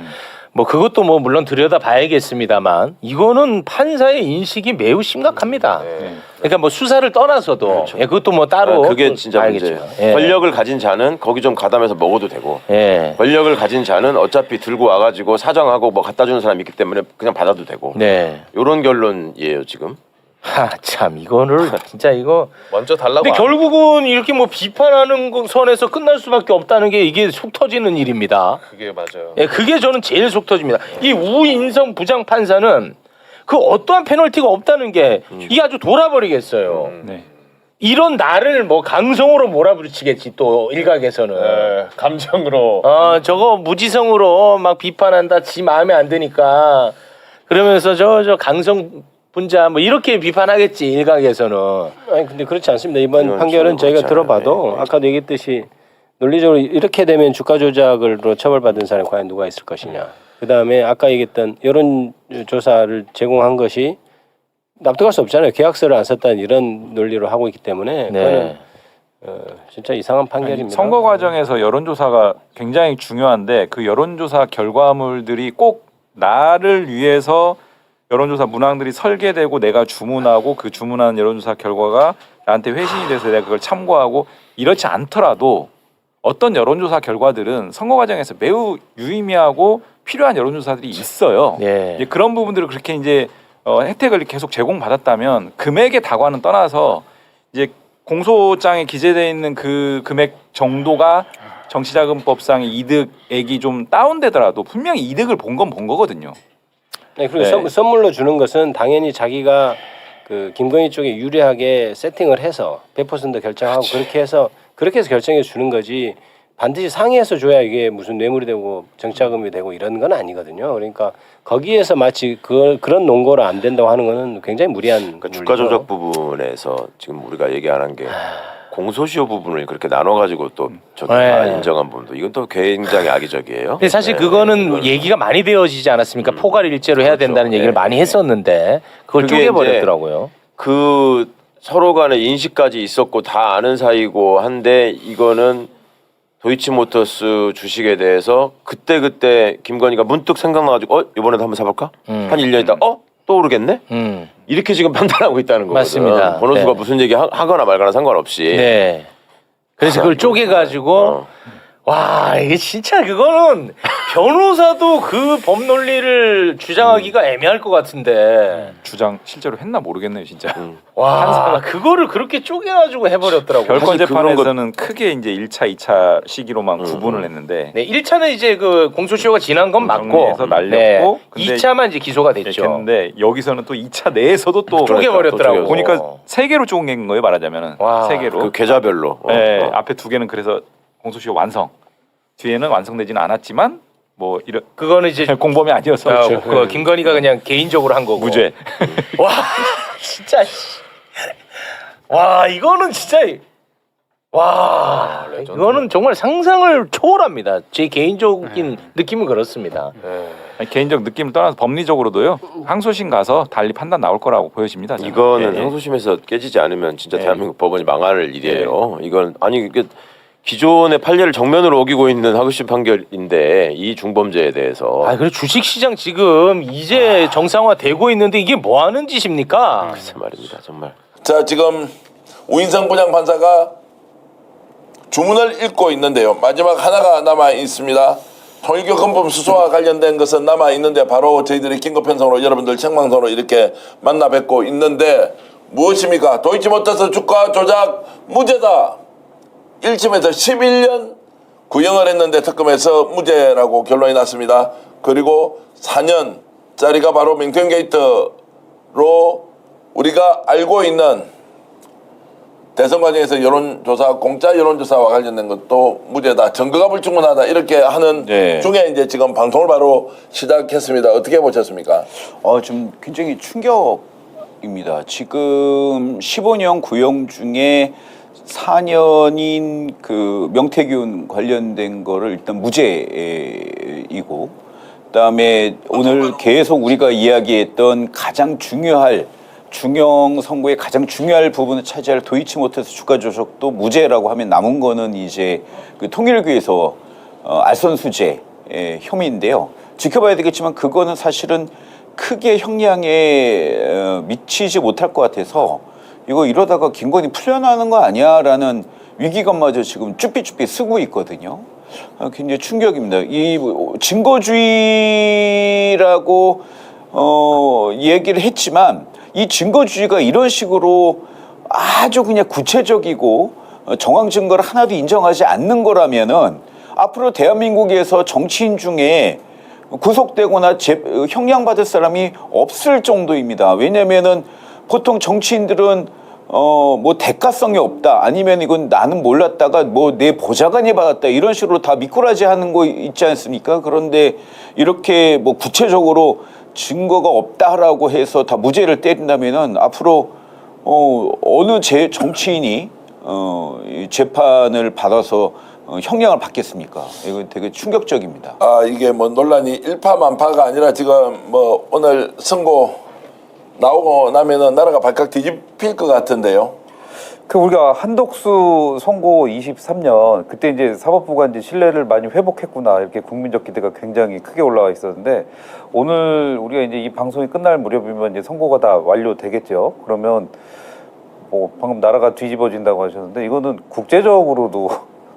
뭐 그것도 뭐 물론 들여다 봐야겠습니다만 이거는 판사의 인식이 매우 심각합니다. 그러니까 뭐 수사를 떠나서도 예, 그것도 뭐 따로 그게 진짜 문제예요. 봐야겠지만. 예. 권력을 가진 자는 거기 좀 가담해서 먹어도 되고 예. 권력을 가진 자는 어차피 들고 와가지고 사정하고 뭐 갖다 주는 사람이 있기 때문에 그냥 받아도 되고 네. 이런 결론이에요 지금. 참 이거를 진짜 이거 먼저 달라고. 근데 결국은 이렇게 뭐 비판하는 선에서 끝날 수밖에 없다는 게 이게 속 터지는 일입니다. 그게 맞아요. 예, 그게 저는 제일 속 터집니다. 이 우인성 부장 판사는 그 어떠한 페널티가 없다는 게 이게 아주 돌아버리겠어요. 네. 이런 나를 뭐 강성으로 몰아붙이겠지 또 일각에서는. 감정으로. 저거 무지성으로 막 비판한다. 지 마음에 안 드니까 그러면서 저 강성 분자 뭐 이렇게 비판하겠지 일각에서는. 아니 근데 그렇지 않습니다. 이번 이건 판결은 저희가 그렇지 들어봐도 않아요. 아까도 얘기했듯이 논리적으로 이렇게 되면 주가 조작으로 처벌받은 사람이 과연 누가 있을 것이냐. 그다음에 아까 얘기했던 여론조사를 제공한 것이 납득할 수 없잖아요. 계약서를 안 썼다는 이런 논리로 하고 있기 때문에 그거는 진짜 이상한 판결입니다. 선거 과정에서 여론조사가 굉장히 중요한데 그 여론조사 결과물들이 꼭 나를 위해서 여론조사 문항들이 설계되고 내가 주문하고 그 주문한 여론조사 결과가 나한테 회신이 돼서 내가 그걸 참고하고 이렇지 않더라도 어떤 여론조사 결과들은 선거 과정에서 매우 유의미하고 필요한 여론조사들이 있어요. 예. 이제 그런 부분들을 그렇게 이제 혜택을 계속 제공받았다면 금액에 다과는 떠나서 이제 공소장에 기재되어 있는 그 금액 정도가 정치자금법상의 이득액이 좀 다운되더라도 분명히 이득을 본 건 본 거거든요. 네, 그리고 선물로 주는 것은 당연히 자기가 그 김건희 쪽에 유리하게 세팅을 해서 100% 결정하고 그렇게 해서 결정해 주는 거지 반드시 상의해서 줘야 이게 무슨 뇌물이 되고 정치자금이 되고 이런 건 아니거든요. 그러니까 거기에서 마치 그런 논거로 안 된다고 하는 거는 굉장히 무리한 그러니까 주가 논리죠. 조작 부분에서 지금 우리가 얘기하는 게 공소시효 부분을 그렇게 나눠가지고 또 저기 다 인정한 부분도 이건 또 굉장히 악의적이에요. 근데 사실 네, 그거는 이건 얘기가 많이 되어지지 않았습니까? 포괄 일제로 해야 그렇죠. 된다는 얘기를 네, 많이 네. 했었는데 그걸 그게 쪼개버렸더라고요. 그 서로 간에 인식까지 있었고 다 아는 사이고 한데 이거는 도이치모터스 주식에 대해서 그때 김건희가 문득 생각나가지고 이번에도 한번 사볼까? 한 1년 있다 또 오르겠네? 이렇게 지금 판단하고 있다는 거거든. 맞습니다. 번호수가 네. 무슨 얘기 하거나 말거나 상관없이. 네. 그래서 그걸 쪼개가지고 와 이게 진짜 그거는 변호사도 그 법 논리를 주장하기가 애매할 것 같은데 주장 실제로 했나 모르겠네요, 진짜. 와 그거를 그렇게 쪼개가지고 해버렸더라고요. 별건 사실 그런 재판에서는 크게 이제 1차, 2차 시기로만 구분을 했는데 네, 1차는 이제 그 공소시효가 지난 건 맞고 정리해서 날렸고 근데 2차만 이제 기소가 됐죠. 했는데 여기서는 또 2차 내에서도 또 쪼개버렸더라고. 보니까 3개로 쪼갠 거예요, 말하자면은. 와, 3개로. 그 계좌별로. 네, 앞에 2개는 그래서 공소시효 완성. 뒤에는 완성되지는 않았지만 뭐 이런 그거는 이제 공범이 아니어서 그 김건희가 그냥 개인적으로 한 거고. 무죄. 와 진짜 와 이거는 진짜 와 이거는 정말 상상을 초월합니다. 제 개인적인 느낌은 그렇습니다. 아니, 개인적 느낌을 떠나서 법리적으로도요. 항소심 가서 달리 판단 나올 거라고 보여집니다. 저는. 이거는 예, 예. 항소심에서 깨지지 않으면 진짜 예. 대한민국 법원이 망할 일이에요. 이건 아니 이게 기존의 판례를 정면으로 어기고 있는 하급심 판결인데 이 중범죄에 대해서 아 그래 주식시장 지금 이제 정상화되고 있는데 이게 뭐 하는 짓입니까? 글쎄 말입니다 정말. 자, 지금 우인성 부장판사가 주문을 읽고 있는데요. 마지막 하나가 남아 있습니다. 통일교 금품 수수와 관련된 것은 남아 있는데 바로 저희들이 긴급 편성으로 여러분들 생방송으로 이렇게 만나 뵙고 있는데 무엇입니까? 도이치모터스 주가 조작 무죄다. 1심에서 11년 구형을 했는데 특검에서 무죄라고 결론이 났습니다. 그리고 4년짜리가 바로 맹태현 게이트로 우리가 알고 있는 대선 과정에서 여론조사, 공짜 여론조사와 관련된 것도 무죄다. 증거가 불충분하다. 이렇게 하는 네. 중에 이제 지금 방송을 바로 시작했습니다. 어떻게 보셨습니까? 좀 굉장히 충격입니다. 지금 15년 구형 중에 4년인 그 명태균 관련된 거를 일단 무죄이고, 그다음에 오늘 계속 우리가 이야기했던 가장 중요할 중형 선고의 가장 중요한 부분을 차지할 도이치모터스 주가 조작도 무죄라고 하면 남은 거는 이제 그 통일교에서 알선수재 혐의인데요. 지켜봐야 되겠지만 그거는 사실은 크게 형량에 미치지 못할 것 같아서 이거 이러다가 김건희 풀려나는 거 아니야라는 위기감마저 지금 쭈삐쭈삐 쓰고 있거든요. 굉장히 충격입니다. 이 증거주의라고 얘기를 했지만 이 증거주의가 이런 식으로 아주 그냥 구체적이고 정황 증거를 하나도 인정하지 않는 거라면은 앞으로 대한민국에서 정치인 중에 구속되거나 형량받을 사람이 없을 정도입니다. 왜냐면은 보통 정치인들은 뭐 대가성이 없다 아니면 이건 나는 몰랐다가 뭐 내 보좌관이 받았다 이런 식으로 다 미꾸라지 하는 거 있지 않습니까? 그런데 이렇게 뭐 구체적으로 증거가 없다라고 해서 다 무죄를 때린다면은 앞으로 어느 정치인이 이 재판을 받아서 형량을 받겠습니까? 이건 되게 충격적입니다. 이게 뭐 논란이 일파만파가 아니라 지금 뭐 오늘 선고 나오고 나면은 나라가 발칵 뒤집힐 것 같은데요. 그 우리가 한덕수 선고 23년 그때 이제 사법부가 이제 신뢰를 많이 회복했구나 이렇게 국민적 기대가 굉장히 크게 올라와 있었는데 오늘 우리가 이제 이 방송이 끝날 무렵이면 이제 선고가 다 완료되겠죠. 그러면 뭐 방금 나라가 뒤집어진다고 하셨는데 이거는 국제적으로도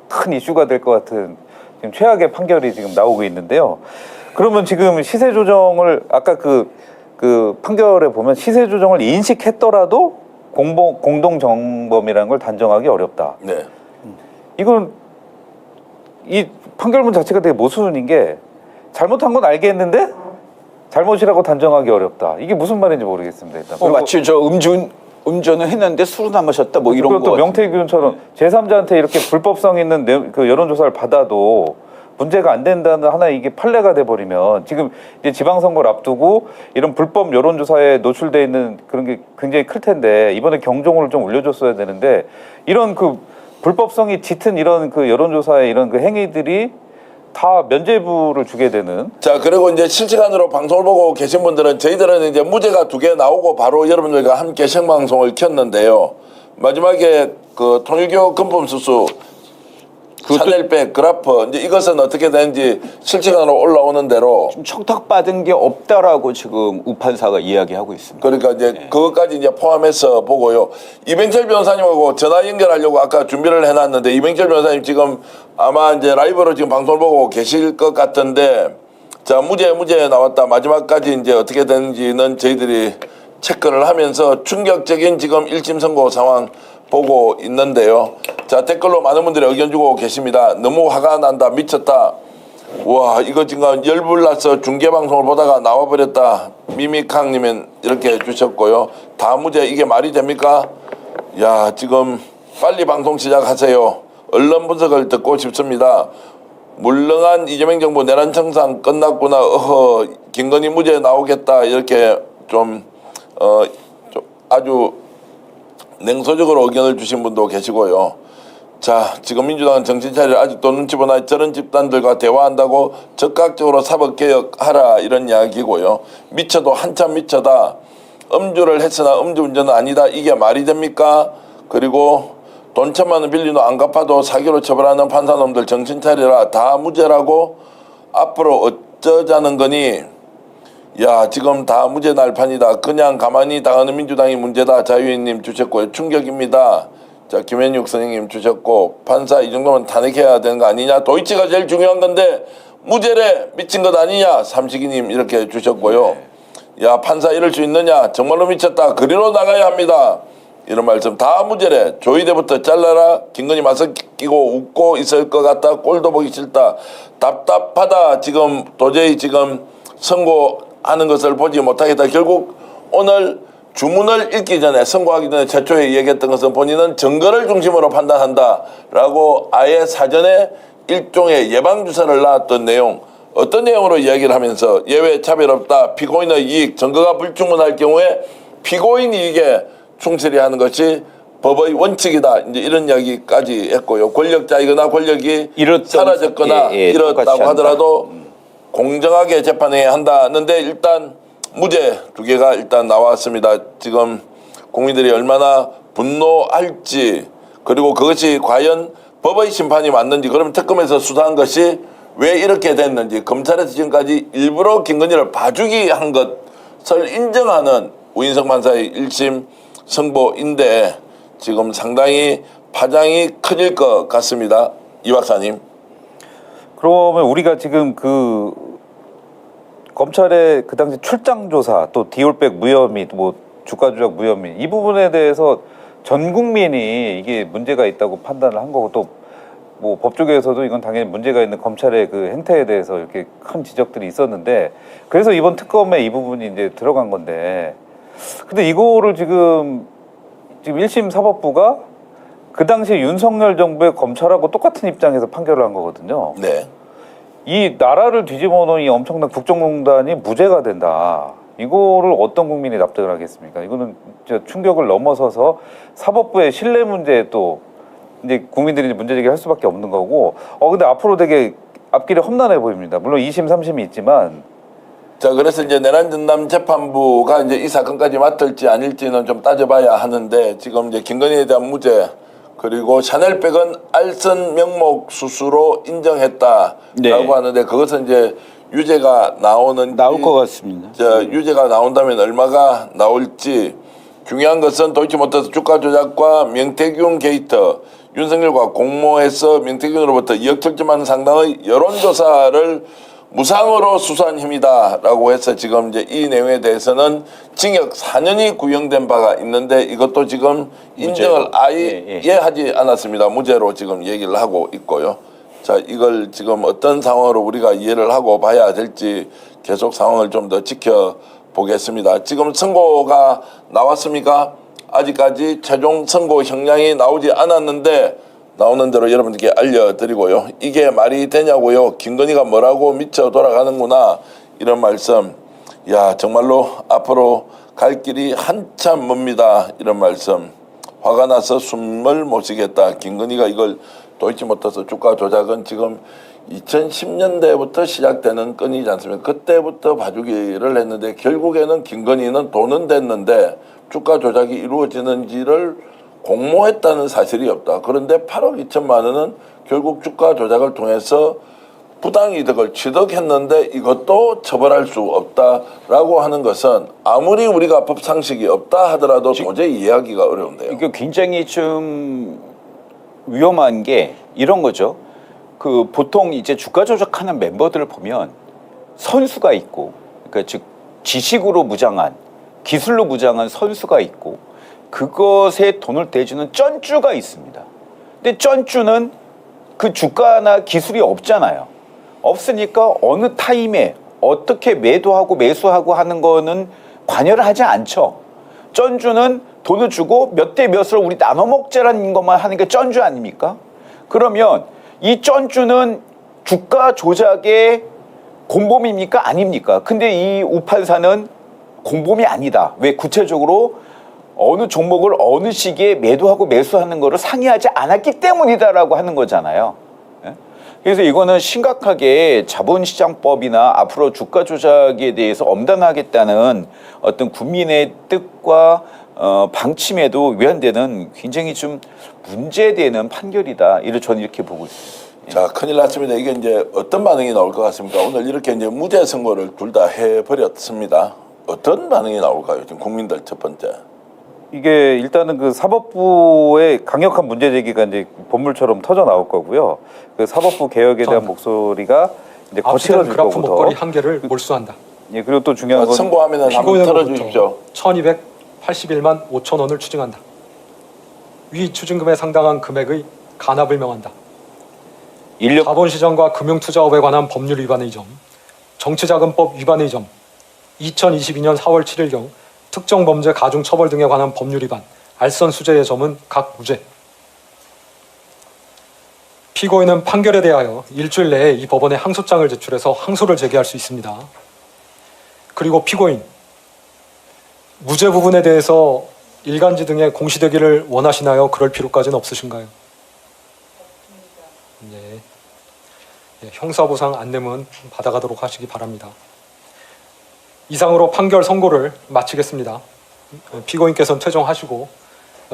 큰 이슈가 될 것 같은 지금 최악의 판결이 지금 나오고 있는데요. 그러면 지금 시세 조정을 아까 그 판결에 보면 시세 조정을 인식했더라도 공동 정범이라는 걸 단정하기 어렵다. 네. 이건 이 판결문 자체가 되게 모순인 게 잘못한 건 알겠는데 잘못이라고 단정하기 어렵다. 이게 무슨 말인지 모르겠습니다. 일단. 마치 저 음주는 했는데 술은 안 마셨다 뭐 이런 거. 또 명태균처럼 제3자한테 이렇게 불법성 있는 그 여론조사를 받아도 문제가 안 된다는 하나의 이게 판례가 돼버리면 지금 이제 지방선거를 앞두고 이런 불법 여론조사에 노출돼 있는 그런 게 굉장히 클 텐데 이번에 경종을 좀 울려줬어야 되는데 이런 그 불법성이 짙은 이런 그 여론조사의 이런 그 행위들이 다 면죄부를 주게 되는. 자, 그리고 이제 실시간으로 방송을 보고 계신 분들은 저희들은 이제 무죄가 2개 나오고 바로 여러분들과 함께 생방송을 켰는데요. 마지막에 그 통일교 금품 수수 샤넬백 그래프 이제 이것은 어떻게 되는지 실시간으로 올라오는 대로 청탁받은 게 없다라고 지금 우 판사가 이야기하고 있습니다. 그러니까 이제 그것까지 이제 포함해서 보고요. 이병철 변호사님하고 전화 연결하려고 아까 준비를 해놨는데 이병철 변호사님 지금 아마 이제 라이브로 지금 방송을 보고 계실 것 같은데 자 무죄 나왔다 마지막까지 이제 어떻게 되는지는 저희들이 체크를 하면서 충격적인 지금 1심 선고 상황 보고 있는데요. 자 댓글로 많은 분들이 의견 주고 계십니다. 너무 화가 난다 미쳤다. 와 이거 지금 열불나서 중계방송을 보다가 나와버렸다. 미미캉님은 이렇게 주셨고요. 다 무죄 이게 말이 됩니까? 야 지금 빨리 방송 시작하세요. 언론 분석을 듣고 싶습니다. 물렁한 이재명 정부 내란 청산 끝났구나. 어허 김건희 무죄 나오겠다. 이렇게 좀 아주 냉소적으로 의견을 주신 분도 계시고요. 자 지금 민주당은 정신 차려 아직도 눈치 보나 저런 집단들과 대화한다고 적극적으로 사법개혁하라 이런 이야기고요. 미쳐도 한참 미쳐다. 음주를 했으나 음주운전은 아니다. 이게 말이 됩니까? 그리고 돈 1,000만 원 빌리노 안 갚아도 사기로 처벌하는 판사놈들 정신 차려라. 다 무죄라고 앞으로 어쩌자는 거니. 야 지금 다 무죄 날판이다. 그냥 가만히 당하는 민주당이 문제다. 자유인님 주셨고요. 충격입니다. 자 김현육 선생님 주셨고 판사 이 정도면 탄핵해야 되는 거 아니냐. 도이치가 제일 중요한 건데 무죄래 미친 것 아니냐. 삼식이님 이렇게 주셨고요. 야 판사 이럴 수 있느냐. 정말로 미쳤다. 그리로 나가야 합니다. 이런 말씀 다 무죄래. 조이대부터 잘라라. 김건희 마스크 끼고 웃고 있을 것 같다. 꼴도 보기 싫다. 답답하다. 지금 도저히 지금 선고하는 것을 보지 못하겠다. 결국 오늘 주문을 읽기 전에 선고하기 전에 최초에 얘기했던 것은 본인은 증거를 중심으로 판단한다라고 아예 사전에 일종의 예방주사를 놨던 내용. 어떤 내용으로 이야기를 하면서 예외 차별 없다. 피고인의 이익 증거가 불충분할 경우에 피고인 이익에 충실히 하는 것이 법의 원칙이다. 이제 이런 이야기까지 했고요. 권력자이거나 권력이 사라졌거나 이렇다고 하더라도 공정하게 재판해야 한다는데 일단 무죄 2개가 일단 나왔습니다. 지금 국민들이 얼마나 분노할지 그리고 그것이 과연 법의 심판이 맞는지 그러면 특검에서 수사한 것이 왜 이렇게 됐는지 검찰에서 지금까지 일부러 김건희를 봐주기 한 것을 인정하는 우인성 판사의 1심 선고인데 지금 상당히 파장이 커질 것 같습니다. 이 박사님. 그러면 우리가 지금 그 검찰의 그 당시 출장 조사 또 디올백 무혐의 및 뭐 주가 조작 무혐의 이 부분에 대해서 전 국민이 이게 문제가 있다고 판단을 한 거고 또 뭐 법조계에서도 이건 당연히 문제가 있는 검찰의 그 행태에 대해서 이렇게 큰 지적들이 있었는데 그래서 이번 특검에 이 부분이 이제 들어간 건데 근데 이거를 지금 1심 사법부가 그 당시 윤석열 정부의 검찰하고 똑같은 입장에서 판결을 한 거거든요. 네. 이 나라를 뒤집어 놓은 이 엄청난 국정농단이 무죄가 된다. 이거를 어떤 국민이 납득을 하겠습니까? 이거는 충격을 넘어서서 사법부의 신뢰 문제에 또 이제 국민들이 이제 문제 제기할 수밖에 없는 거고. 근데 앞으로 되게 앞길이 험난해 보입니다. 물론 2심, 3심이 있지만. 자, 그래서 이제 내란 전담 재판부가 이제 이 사건까지 맡을지 아닐지는 좀 따져봐야 하는데 지금 이제 김건희에 대한 무죄 그리고 샤넬백은 알선 명목 수수로 인정했다라고 네. 하는데 그것은 이제 유죄가 나올 것 같습니다. 유죄가 나온다면 얼마가 나올지 중요한 것은 도이치모터스 주가 조작과 명태균 게이트 윤석열과 공모해서 명태균으로부터 2억 7천만 상당의 여론조사를 무상으로 수사한 힘이다라고 해서 지금 이제 이 내용에 대해서는 징역 4년이 구형된 바가 있는데 이것도 지금 인정을 아예 하지 않았습니다. 무죄로 지금 얘기를 하고 있고요. 자, 이걸 지금 어떤 상황으로 우리가 이해를 하고 봐야 될지 계속 상황을 좀 더 지켜보겠습니다. 지금 선고가 나왔습니까? 아직까지 최종 선고 형량이 나오지 않았는데 나오는 대로 여러분들께 알려드리고요. 이게 말이 되냐고요. 김건희가 뭐라고 미쳐 돌아가는구나 이런 말씀. 야 정말로 앞으로 갈 길이 한참 멉니다. 이런 말씀. 화가 나서 숨을 못 쉬겠다. 김건희가 이걸 도이치모터스 주가 조작은 지금 2010년대부터 시작되는 건이지 않습니까? 그때부터 봐주기를 했는데 결국에는 김건희는 돈은 됐는데 주가 조작이 이루어지는지를 공모했다는 사실이 없다. 그런데 8억 2천만 원은 결국 주가 조작을 통해서 부당이득을 취득했는데 이것도 처벌할 수 없다라고 하는 것은 아무리 우리가 법 상식이 없다 하더라도 도저히 이해하기가 어려운데요. 이거 굉장히 좀 위험한 게 이런 거죠. 그 보통 이제 주가 조작하는 멤버들을 보면 선수가 있고, 그러니까 즉 지식으로 무장한, 기술로 무장한 선수가 있고, 그것에 돈을 대주는 쩐주가 있습니다. 근데 쩐주는 그 주가나 기술이 없잖아요. 없으니까 어느 타임에 어떻게 매도하고 매수하고 하는 거는 관여를 하지 않죠. 쩐주는 돈을 주고 몇 대 몇을 우리 나눠 먹자라는 것만 하는 게 쩐주 아닙니까? 그러면 이 쩐주는 주가 조작의 공범입니까? 아닙니까? 근데 이 우판사는 공범이 아니다. 왜? 구체적으로 어느 종목을 어느 시기에 매도하고 매수하는 거를 상의하지 않았기 때문이다라고 하는 거잖아요. 예? 그래서 이거는 심각하게 자본시장법이나 앞으로 주가 조작에 대해서 엄단하겠다는 어떤 국민의 뜻과 방침에도 위반되는 굉장히 좀 문제되는 판결이다. 이를 저는 이렇게 보고 있습니다. 자, 큰일 났습니다. 이게 이제 어떤 반응이 나올 것 같습니까? 오늘 이렇게 이제 무죄 선고를 둘 다 해버렸습니다. 어떤 반응이 나올까요? 지금 국민들 첫 번째. 이게 일단은 그 사법부의 강력한 문제 제기가 이제 본물처럼 터져 나올 거고요. 그 사법부 개혁에 대한 목소리가 이제 압수된 거칠어질 그래프 거고 목걸이 더. 한 개를 몰수한다. 예, 그리고 또 중요한 건 선고하면은 한번 털어주십시오. 1,281만 5천 원을 추징한다. 위 추징금에 상당한 금액의 간압을 명한다. 자본시장과 금융투자업에 관한 법률 위반의 점, 정치자금법 위반의 점, 2022년 4월 7일경 특정 범죄 가중 처벌 등에 관한 법률 위반, 알선 수재의 점은 각 무죄. 피고인은 판결에 대하여 일주일 내에 이 법원에 항소장을 제출해서 항소를 제기할 수 있습니다. 그리고 피고인, 무죄 부분에 대해서 일간지 등에 공시되기를 원하시나요? 그럴 필요까지는 없으신가요? 네. 형사보상 안내문 받아가도록 하시기 바랍니다. 이상으로 판결 선고를 마치겠습니다. 피고인께서는 퇴정하시고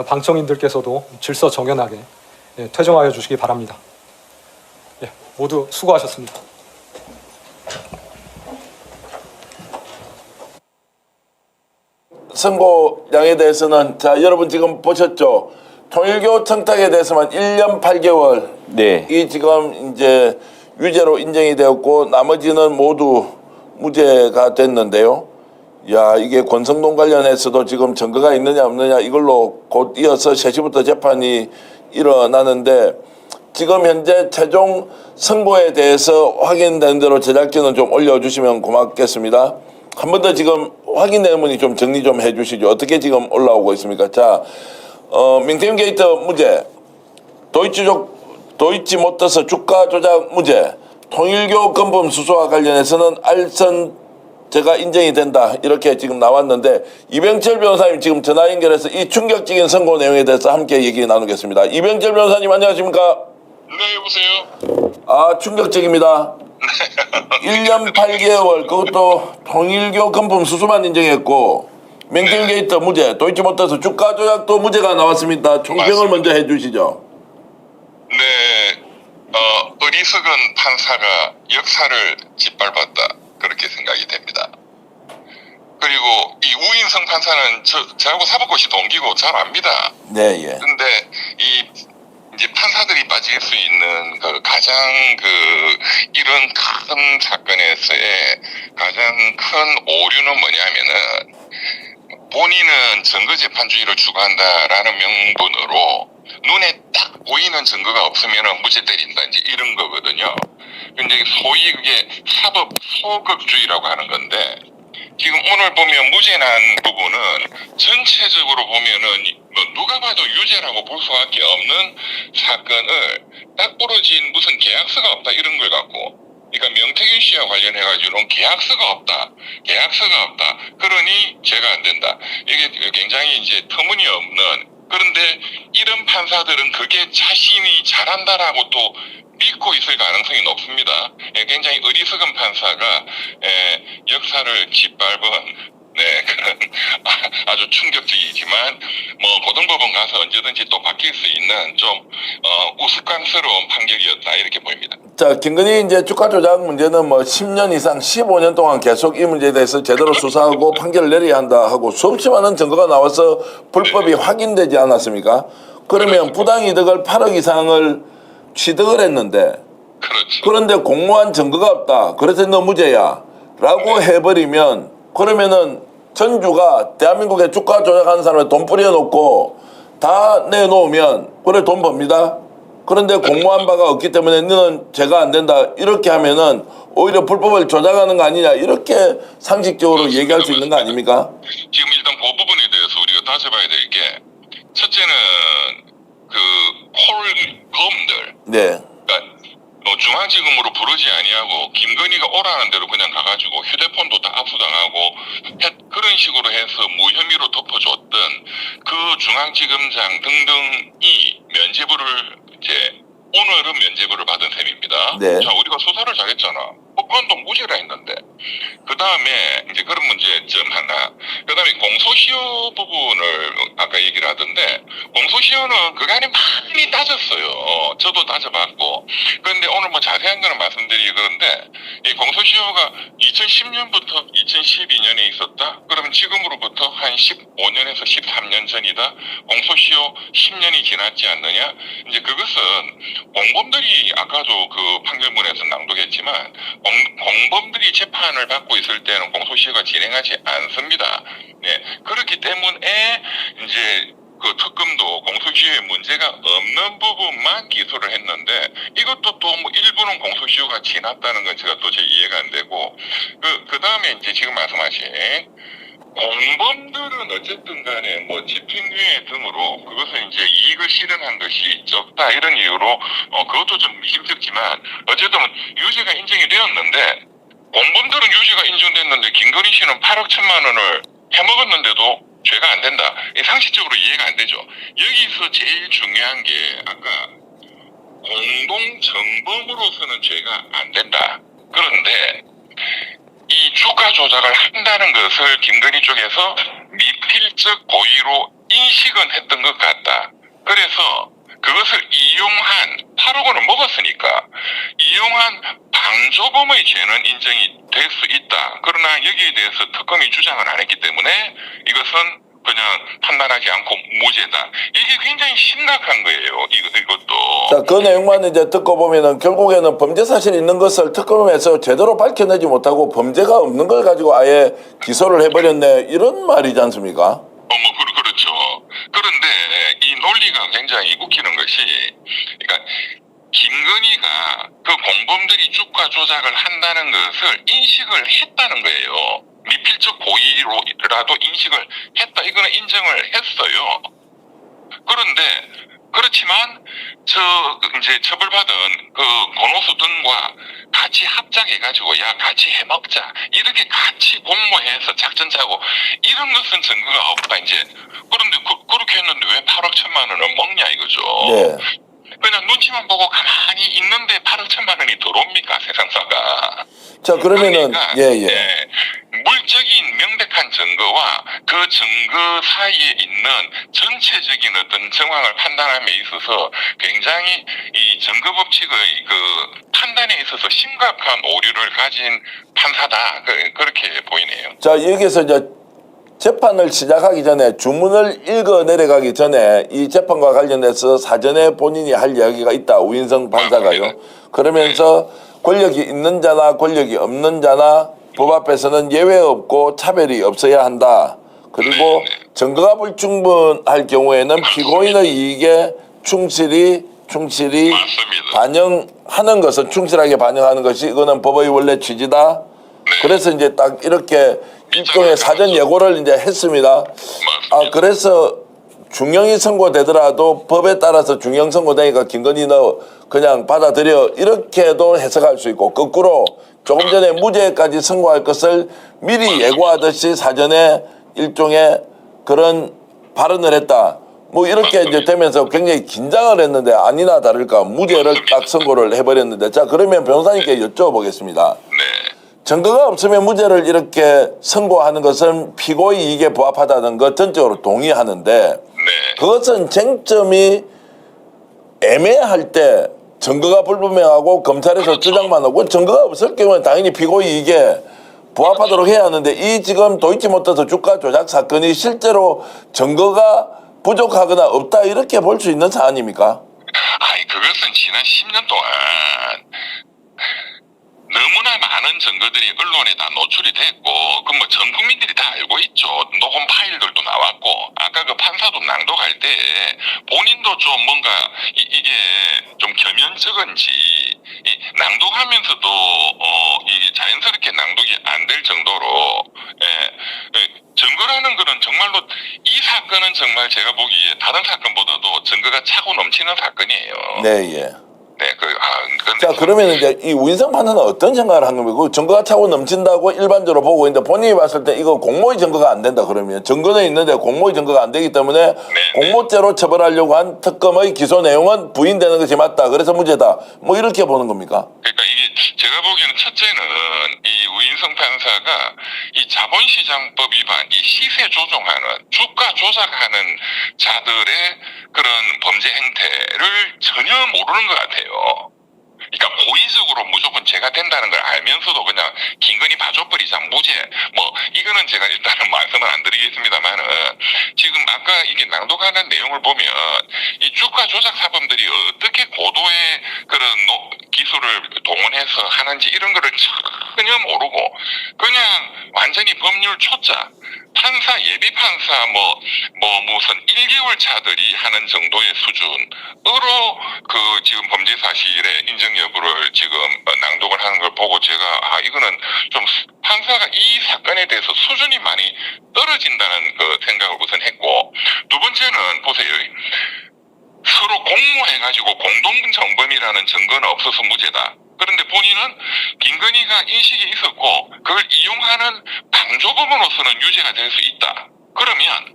방청인들께서도 질서 정연하게 퇴정하여 주시기 바랍니다. 모두 수고하셨습니다. 선고량에 대해서는 자 여러분 지금 보셨죠? 통일교 청탁에 대해서만 1년 8개월 네. 이 지금 이제 유죄로 인정이 되었고 나머지는 모두 무죄가 됐는데요. 야 이게 권성동 관련해서도 지금 증거가 있느냐 없느냐 이걸로 곧 이어서 3시부터 재판이 일어나는데 지금 현재 최종 선고에 대해서 확인된 대로 제작진은 좀 올려주시면 고맙겠습니다. 한 번 더 지금 확인 내문이 좀 정리 좀 해주시죠. 어떻게 지금 올라오고 있습니까? 자, 민태균 게이트 무죄, 도이치모터스 주가 조작 무죄, 통일교 건범 수수와 관련해서는 알선죄가 인정이 된다 이렇게 지금 나왔는데 이병철 변호사님 지금 전화 연결해서 이 충격적인 선고 내용에 대해서 함께 얘기 나누겠습니다. 이병철 변호사님 안녕하십니까? 네, 여보세요? 아 충격적입니다. 1년 8개월 그것도 통일교 건범 수수만 인정했고 맹태균 게이트 무죄, 도이치모터스 주가 조작도 무죄가 나왔습니다. 총평을 먼저 해주시죠. 네, 어리석은 판사가 역사를 짓밟았다. 그렇게 생각이 됩니다. 그리고 이 우인성 판사는 저하고 사법고시 동기고 잘 압니다. 네, 예. 근데 이제 판사들이 빠질 수 있는 그 가장 이런 큰 사건에서의 가장 큰 오류는 뭐냐면은 본인은 증거재판주의를 추구한다라는 명분으로 눈에 딱 보이는 증거가 없으면은 무죄 때린다 이제 이런 거거든요. 근데 소위 그게 사법 소극주의라고 하는 건데 지금 오늘 보면 무죄 난 부분은 전체적으로 보면은 누가 봐도 유죄라고 볼 수밖에 없는 사건을 딱 부러진 무슨 계약서가 없다 이런 걸 갖고 그러니까 명태균 씨와 관련해가지고는 계약서가 없다. 그러니 죄가 안 된다. 이게 굉장히 이제 터무니없는 그런데 이런 판사들은 그게 자신이 잘한다라고 또 믿고 있을 가능성이 높습니다. 굉장히 어리석은 판사가 역사를 짓밟은 그런 아주 충격적이지만 뭐 고등법원 가서 언제든지 또 바뀔 수 있는 좀 우스꽝스러운 판결이었다 이렇게 보입니다. 자, 김건희 이제 주가 조작 문제는 뭐 10년 이상 15년 동안 계속 이 문제에 대해서 제대로 수사하고 판결을 내려야 한다 하고 수없이 많은 증거가 나와서 불법이 확인되지 않았습니까? 그러면 부당이득을 8억 이상을 취득을 했는데 그렇죠. 그런데 공모한 증거가 없다. 그래서 너 무죄야. 라고 해버리면 그러면은 전주가 대한민국에 주가 조작하는 사람에 돈 뿌려놓고 다 내놓으면 그래 돈 법니다. 그런데 공모한 바가 없기 때문에 너는 죄가 안 된다. 이렇게 하면은 오히려 불법을 조작하는 거 아니냐. 이렇게 상식적으로 얘기할 수 있는 거 아닙니까? 지금 일단 그 부분에 대해서 우리가 따져봐야 될 게 첫째는 그 홀검들 네. 그러니까 중앙지검으로 부르지 아니하고 김건희가 오라는 대로 그냥 가가지고 휴대폰도 다 압수당하고 그런 식으로 해서 무혐의로 덮어줬던 그 중앙지검장 등등이 면죄부를 이제 오늘은 면죄부를 받은 셈입니다. 네. 자, 우리가 수사를 잘했잖아. 법관도 무죄라 했는데 그 다음에 이제 그런 문제점 하나. 그 다음에 공소시효 부분을 아까 얘기를 하던데 공소시효는 그간에 많이 따졌어요. 저도 따져봤고. 그런데 오늘 뭐 자세한 거는 말씀드리기 그런데 이 공소시효가 2010년부터 2012년에 있었다. 그러면 지금으로부터 한 15년에서 13년 전이다. 공소시효 10년이 지났지 않느냐. 이제 그것은 공범들이 아까도 그 판결문에서 낭독했지만 공범들이 재판을 받고 있을 때는 공소시효가 진행하지 않습니다. 네, 그렇기 때문에 이제 그 특검도 공소시효에 문제가 없는 부분만 기소를 했는데 이것도 또 뭐 일부는 공소시효가 지났다는 건 제가 도저히 이해가 안 되고 그 다음에 이제 지금 말씀하신 공범들은 어쨌든 간에 뭐 집행유예 등으로 그것은 이제 이익을 실현한 것이 적다 이런 이유로 그것도 좀 힘들지만 어쨌든 유죄가 인정이 되었는데 공범들은 유죄가 인정됐는데 김건희 씨는 8억 1천만 원을 해먹었는데도 죄가 안 된다. 상식적으로 이해가 안 되죠. 여기서 제일 중요한 게 아까 공동정범으로서는 죄가 안 된다. 그런데 이 주가 조작을 한다는 것을 김건희 쪽에서 미필적 고의로 인식은 했던 것 같다. 그래서 그것을 이용한 8억 원을 먹었으니까 이용한 방조범의 죄는 인정이 될 수 있다. 그러나 여기에 대해서 특검이 주장을 안 했기 때문에 이것은 그냥 판단하지 않고 무죄다. 이게 굉장히 심각한 거예요. 이것도. 자, 그 내용만 이제 듣고 보면은 결국에는 범죄 사실이 있는 것을 특검에서 제대로 밝혀내지 못하고 범죄가 없는 걸 가지고 아예 기소를 해버렸네. 이런 말이지 않습니까? 그렇죠. 그런데 이 논리가 굉장히 웃기는 것이, 그러니까 김건희가 그 공범들이 주가 조작을 한다는 것을 인식을 했다는 거예요. 미필적 고의로라도 인식을 했다. 이거는 인정을 했어요. 그런데 그렇지만 이제 처벌받은 그 권오수 등과 같이 합작해가지고 야 같이 해먹자 이렇게 같이 공모해서 작전 짜고 이런 것은 증거가 없다 이제. 그런데 그렇게 했는데 왜 8억 1천만 원을 먹냐 이거죠. 네. 그냥 눈치만 보고 가만히 있는데 8억 1천만 원이 들어옵니까 세상사가. 자, 그러면은 예. 물적인 명백한 증거와 그 증거 사이에 있는 전체적인 어떤 정황을 판단함에 있어서 굉장히 이 증거 법칙의 그 판단에 있어서 심각한 오류를 가진 판사다. 그렇게 보이네요. 자, 여기서 이제 재판을 시작하기 전에 주문을 읽어 내려가기 전에 이 재판과 관련해서 사전에 본인이 할 이야기가 있다. 우인성 판사가요. 그러면서 권력이 있는 자나 권력이 없는 자나 법 앞에서는 예외 없고 차별이 없어야 한다. 그리고 증거가 불충분할 경우에는 피고인의 이익에 충실히 반영하는 것은 충실하게 반영하는 것이 이거는 법의 원래 취지다. 그래서 이제 딱 이렇게 일종의 사전 예고를 이제 했습니다. 아, 그래서 중형이 선고되더라도 법에 따라서 중형 선고되니까 김건희 너 그냥 받아들여 이렇게도 해석할 수 있고 거꾸로 조금 전에 무죄까지 선고할 것을 미리 예고하듯이 사전에 일종의 그런 발언을 했다. 뭐 이렇게 이제 되면서 굉장히 긴장을 했는데 아니나 다를까 무죄를 딱 선고를 해버렸는데 자 그러면 변호사님께 여쭤보겠습니다. 증거가 없으면 무죄를 이렇게 선고하는 것은 피고의 이익에 부합하다는 것 전적으로 동의하는데 그것은 쟁점이 애매할 때 증거가 불분명하고 검찰에서 주장만 하고 증거가 없을 경우는 당연히 피고인이 이게 부합하도록 해야 하는데 이 지금 도이치모터스 주가 조작 사건이 실제로 증거가 부족하거나 없다 이렇게 볼 수 있는 사안입니까? 아이 그것은 지난 10년 동안 너무나 많은 증거들이 언론에 다 노출이 됐고 그 뭐 전 국민들이 다 알고 있죠. 녹음 파일들도 나왔고 아까 그 판사도 낭독할 때 본인도 좀 뭔가 이게 좀 겸연쩍은지 낭독하면서도 이게 자연스럽게 낭독이 안 될 정도로 증거라는 거는 정말로 이 사건은 정말 제가 보기에 다른 사건보다도 증거가 차고 넘치는 사건이에요. 네, 예. 네, 자, 그러면 이제 이 우인성 판사는 어떤 생각을 한 겁니까? 그 증거가 차고 넘친다고 일반적으로 보고 있는데 본인이 봤을 때 이거 공모의 증거가 안 된다 그러면 증거는 있는데 공모의 증거가 안 되기 때문에 공모죄로 처벌하려고 한 특검의 기소 내용은 부인되는 것이 맞다. 그래서 무죄다. 뭐 이렇게 보는 겁니까? 그러니까 이게 제가 보기에는 첫째는 이 우인성 판사가 이 자본시장법 위반, 이 시세 조종하는 주가 조작하는 자들의 그런 범죄 행태를 전혀 모르는 것 같아요. 그러니까 고의적으로 무조건 죄가 된다는 걸 알면서도 그냥 김건희 봐줘버리자 무죄 뭐 이거는 제가 일단은 말씀을 안 드리겠습니다만은 지금 아까 이게 낭독하는 내용을 보면 이 주가 조작 사범들이 어떻게 고도의 그런 기술을 동원해서 하는지 이런 거를 전혀 모르고 그냥 완전히 법률 초짜 판사 예비 판사 뭐 무슨 1개월 차들이 하는 정도의 수준으로 그 지금 범죄 사실의 인정 여부를 지금 낭독을 하는 걸 보고 제가 이거는 좀 판사가 이 사건에 대해서 수준이 많이 떨어진다는 그 생각을 우선 했고 두 번째는 보세요. 서로 공모해가지고 공동정범이라는 증거는 없어서 무죄다. 그런데 본인은 김건희가 인식이 있었고 그걸 이용하는 방조범으로서는 유죄가 될 수 있다. 그러면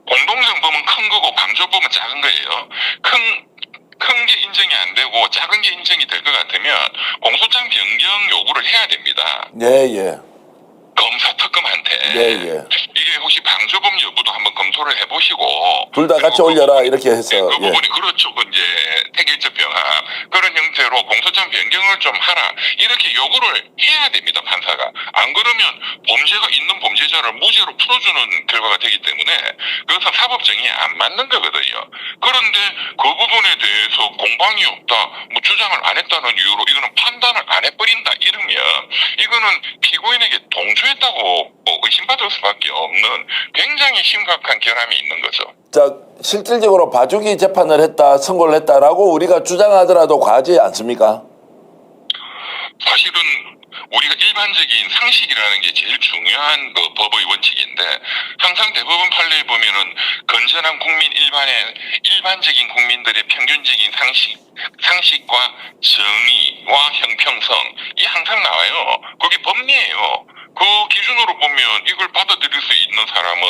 공동정범은 큰 거고 방조범은 작은 거예요. 큰 게 인정이 안 되고 작은 게 인정이 될 것 같으면 공소장 변경 요구를 해야 됩니다. 예, 예. 검사 특검한테 예, 예. 이게 혹시 방조범 여부도 한번 검토를 해보시고 둘 다 같이 올려라 이렇게 해서 그 예. 부분이 그렇죠. 이제 태길적 병합 그런 형태로 공소장 변경을 좀 하라 이렇게 요구를 해야 됩니다. 판사가 안 그러면 범죄가 있는 범죄자를 무죄로 풀어주는 결과가 되기 때문에 그것은 사법정의에 안 맞는 거거든요. 그런데 그 부분에 대해서 공방이 없다, 뭐 주장을 안 했다는 이유로 이거는 판단을 안 해버린다 이러면 이거는 피고인에게 동조했다고 의심받을 수밖에 없는 굉장히 심각한 결함이 있는 거죠. 자, 실질적으로 봐주기 재판을 했다, 선고를 했다라고 우리가 주장하더라도 과하지 않습니까? 사실은 우리가 일반적인 상식이라는 게 제일 중요한 그 법의 원칙인데 항상 대법원 판례에 보면은 건전한 국민 일반적인 국민들의 평균적인 상식과 정의와 형평성 이 항상 나와요. 그게 법리예요. 그 기준으로 보면 이걸 받아들일 수 있는 사람은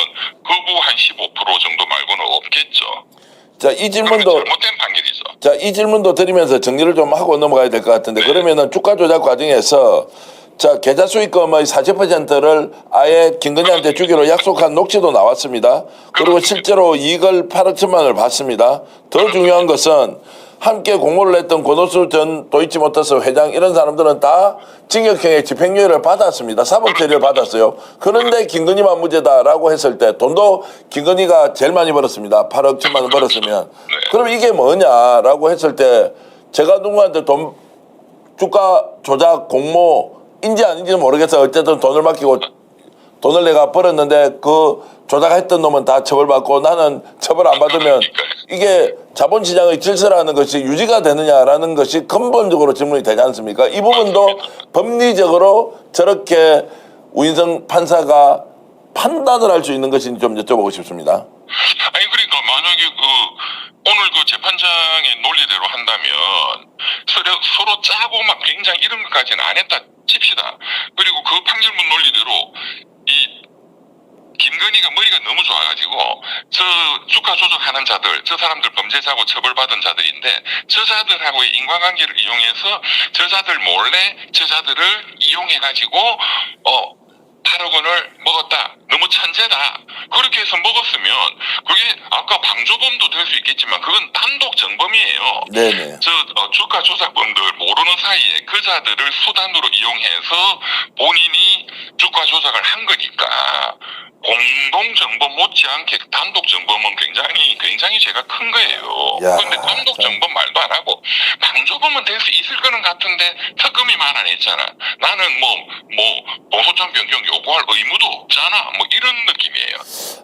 거부 한 15% 정도 말고는 없겠죠. 자, 이 질문도 잘못된 판결이죠. 자, 이 질문도 드리면서 정리를 좀 하고 넘어가야 될 것 같은데 그러면은 주가 조작 과정에서 자, 계좌 수익금의 40%를 아예 김건희한테 주기로 약속한 녹취도 나왔습니다. 그리고 실제로 이익을 8억 1천만 원을 받습니다. 더 중요한 것은 함께 공모를 했던 권오수 전 도이치모터스 회장 이런 사람들은 다 징역형의 집행유예를 받았습니다. 사법처리를 받았어요. 그런데 김건희만 무죄다라고 했을 때 돈도 김건희가 제일 많이 벌었습니다. 8억 1천만 원 벌었으면. 그럼 이게 뭐냐라고 했을 때 제가 누구한테 주가 조작 공모인지 아닌지는 모르겠어요. 어쨌든 돈을 맡기고 돈을 내가 벌었는데 그 조작했던 놈은 다 처벌받고 나는 처벌 안 받으면 이게 자본시장의 질서라는 것이 유지가 되느냐라는 것이 근본적으로 질문이 되지 않습니까? 이 부분도 법리적으로 저렇게 우인성 판사가 판단을 할 수 있는 것인지 좀 여쭤보고 싶습니다. 아니 그러니까 만약에 오늘 그 재판장의 논리대로 한다면 서로 짜고 막 굉장히 이런 것까지는 안 했다 칩시다. 그리고 그 판결문 논리대로 이 김건희가 머리가 너무 좋아가지고 저 주가 조작하는 자들, 저 사람들 범죄자고 처벌받은 자들인데 저자들하고의 인과관계를 이용해서 저자들 몰래 저자들을 이용해가지고 8억 원을 먹었다. 너무 천재다. 그렇게 해서 먹었으면 그게 아까 방조범도 될 수 있겠지만 그건 단독 정범이에요. 네네. 주가 조작범들 모르는 사이에 그자들을 수단으로 이용해서 본인이 주가 조작을 한 거니까 공동 정범 못지않게 단독 정범은 굉장히 죄가 큰 거예요. 야, 그런데 단독 정범 말도 안 하고 방조범은 될 수 있을 거는 같은데 특검이 말 안 했잖아. 나는 공소장 변경 요구할 의무도 없잖아. 뭐 이런 느낌이에요.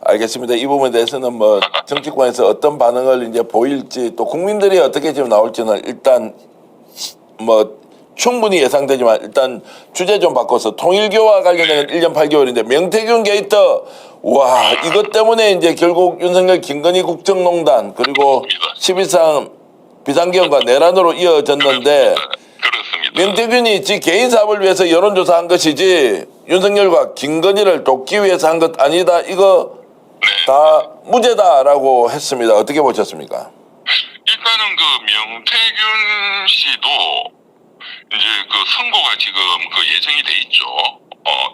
알겠습니다. 이 부분에 대해서는 뭐 정치권에서 어떤 반응을 이제 보일지 또 국민들이 어떻게 지금 나올지는 일단 뭐 충분히 예상되지만 일단 주제 좀 바꿔서 통일교와 관련된 1년 8개월인데 명태균 게이트 와 이것 때문에 이제 결국 윤석열 김건희 국정농단 그리고 12상 비상계엄과 내란으로 이어졌는데 그렇습니다. 명태균이 지 개인 사업을 위해서 여론조사한 것이지 윤석열과 김건희를 돕기 위해서 한 것 아니다. 이거 다 무죄다라고 했습니다. 어떻게 보셨습니까? 일단은 그 명태균 씨도 이제 그 선고가 지금 그 예정이 돼 있죠.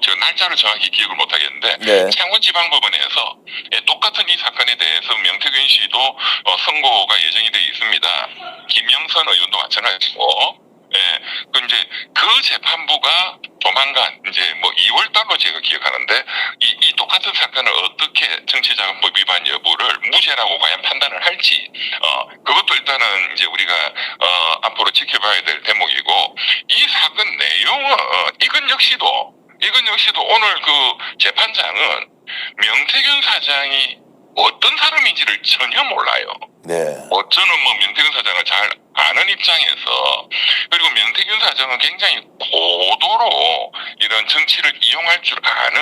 제가 날짜를 정확히 기억을 못 하겠는데 네. 창원지방법원에서 똑같은 이 사건에 대해서 명태균 씨도 선고가 예정이 돼 있습니다. 김영선 의원도 마찬가지고. 예, 그 이제 그 재판부가 조만간 이제 뭐 2월 달로 제가 기억하는데 이 똑같은 사건을 어떻게 정치자금법 위반 여부를 무죄라고 과연 판단을 할지 그것도 일단은 이제 우리가 앞으로 지켜봐야 될 대목이고 이 사건 내용은 이건 역시도 오늘 그 재판장은 명태균 사장이 어떤 사람인지를 전혀 몰라요. 네. 저는 뭐 명태균 사장을 잘 아는 입장에서 그리고 명태균 사장은 굉장히 고도로 이런 정치를 이용할 줄 아는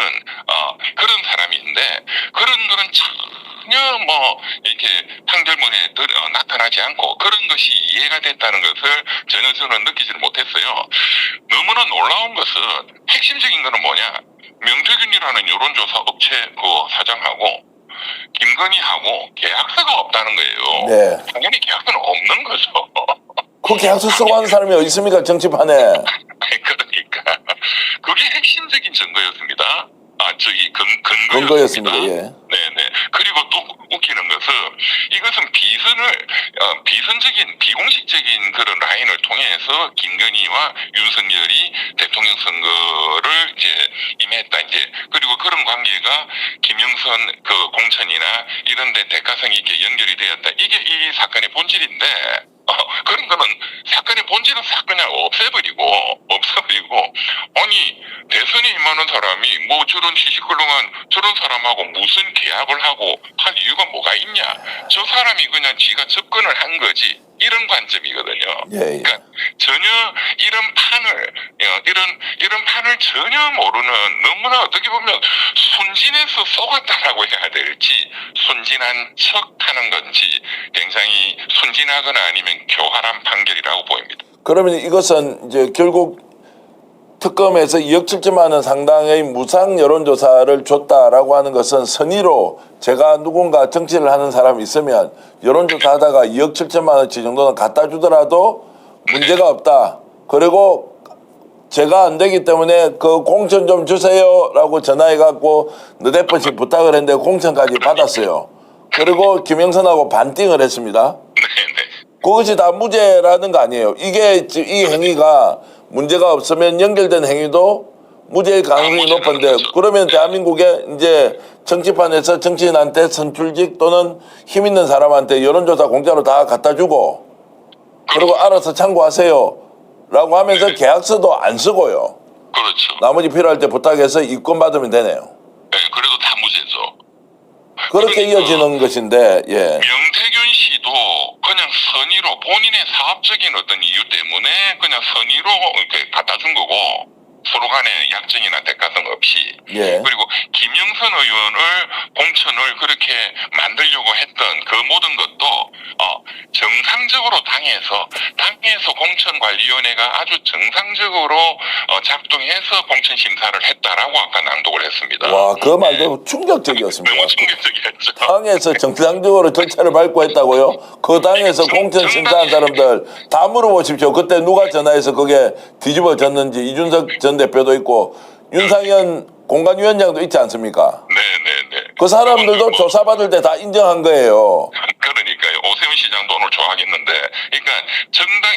그런 사람인데 그런 거는 전혀 뭐 이렇게 판결문에 나타나지 않고 그런 것이 이해가 됐다는 것을 전혀 저는 느끼지를 못했어요. 너무나 놀라운 것은 핵심적인 거는 뭐냐? 명태균이라는 여론조사 업체 그 사장하고 김건희하고 계약서가 없다는 거예요. 네. 당연히 계약서는 없는 거죠. 그 계약서 쓰고 하는 사람이 어디 있습니까? 정치판에. 그러니까 그게 핵심적인 증거였습니다. 근거였습니다. 예. 네네. 그리고 또 웃기는 것은 이것은 비선적인 비공식적인 그런 라인을 통해서 김건희와 윤석열이 대통령 선거를 이제 임했다 이제 그리고 그런 관계가 김영선 그 공천이나 이런데 대가성이 있게 연결이 되었다. 이게 이 사건의 본질인데. 그런 거는 사건의 본질은 그냥 없애버리고 아니 대선에 임하는 사람이 뭐 저런 지식걸렁한 저런 사람하고 무슨 계약을 하고 할 이유가 뭐가 있냐 저 사람이 그냥 지가 접근을 한 거지 이런 관점이거든요. 예. 그러니까 전혀 이런 판을 전혀 모르는 너무나 어떻게 보면 순진해서 속았다라고 해야 될지 순진한 척하는 건지 굉장히 순진하거나 아니면 교활한 판결이라고 보입니다. 그러면 이것은 이제 결국 특검에서 2억 7천만 원 상당의 무상 여론조사를 줬다라고 하는 것은 선의로 제가 누군가 정치를 하는 사람이 있으면 여론조사 하다가 2억 7천만 원치 정도는 갖다 주더라도 문제가 없다. 그리고 제가 안 되기 때문에 그 공천 좀 주세요라고 전화해갖고 너댓 번씩 부탁을 했는데 공천까지 받았어요. 그리고 김영선하고 반띵을 했습니다. 그것이 다 무죄라는 거 아니에요. 이게 이 행위가 문제가 없으면 연결된 행위도 무죄의 가능성이 높은데 그러면 대한민국에 이제 정치판에서 정치인한테 선출직 또는 힘 있는 사람한테 여론조사 공짜로 다 갖다 주고 그리고 알아서 참고하세요 라고 하면서 계약서도 안 쓰고요. 그렇죠. 나머지 필요할 때 부탁해서 이권 받으면 되네요. 네, 그래도 다 무죄죠. 그렇게 이어지는 것인데 명태균 씨도 그냥 선의로 본인의 사업적인 어떤 이유 때문에 그냥 선의로 이렇게 갖다 준 거고 서로 간에 약정이나 대가성 없이 그리고 김영선 의원을 공천을 그렇게 만들려고 했던 그 모든 것도 정상적으로 당에서 공천관리위원회가 아주 정상적으로 작동해서 공천 심사를 했다라고 아까 낭독을 했습니다. 와, 그 말도 충격적이었습니다. 너무 충격적이었죠. 당에서 정상적으로 절차를 밟고 했다고요? 그 당에서 공천 심사한 사람들 다 물어보십시오. 그때 누가 전화해서 그게 뒤집어졌는지 이준석 전 대표도 있고 윤상현 공관위원장도 있지 않습니까? 네네네. 그 사람들도 조사받을 때 다 인정한 거예요. 그러니까요. 오세훈 시장도 오늘 좋아하겠는데, 그러니까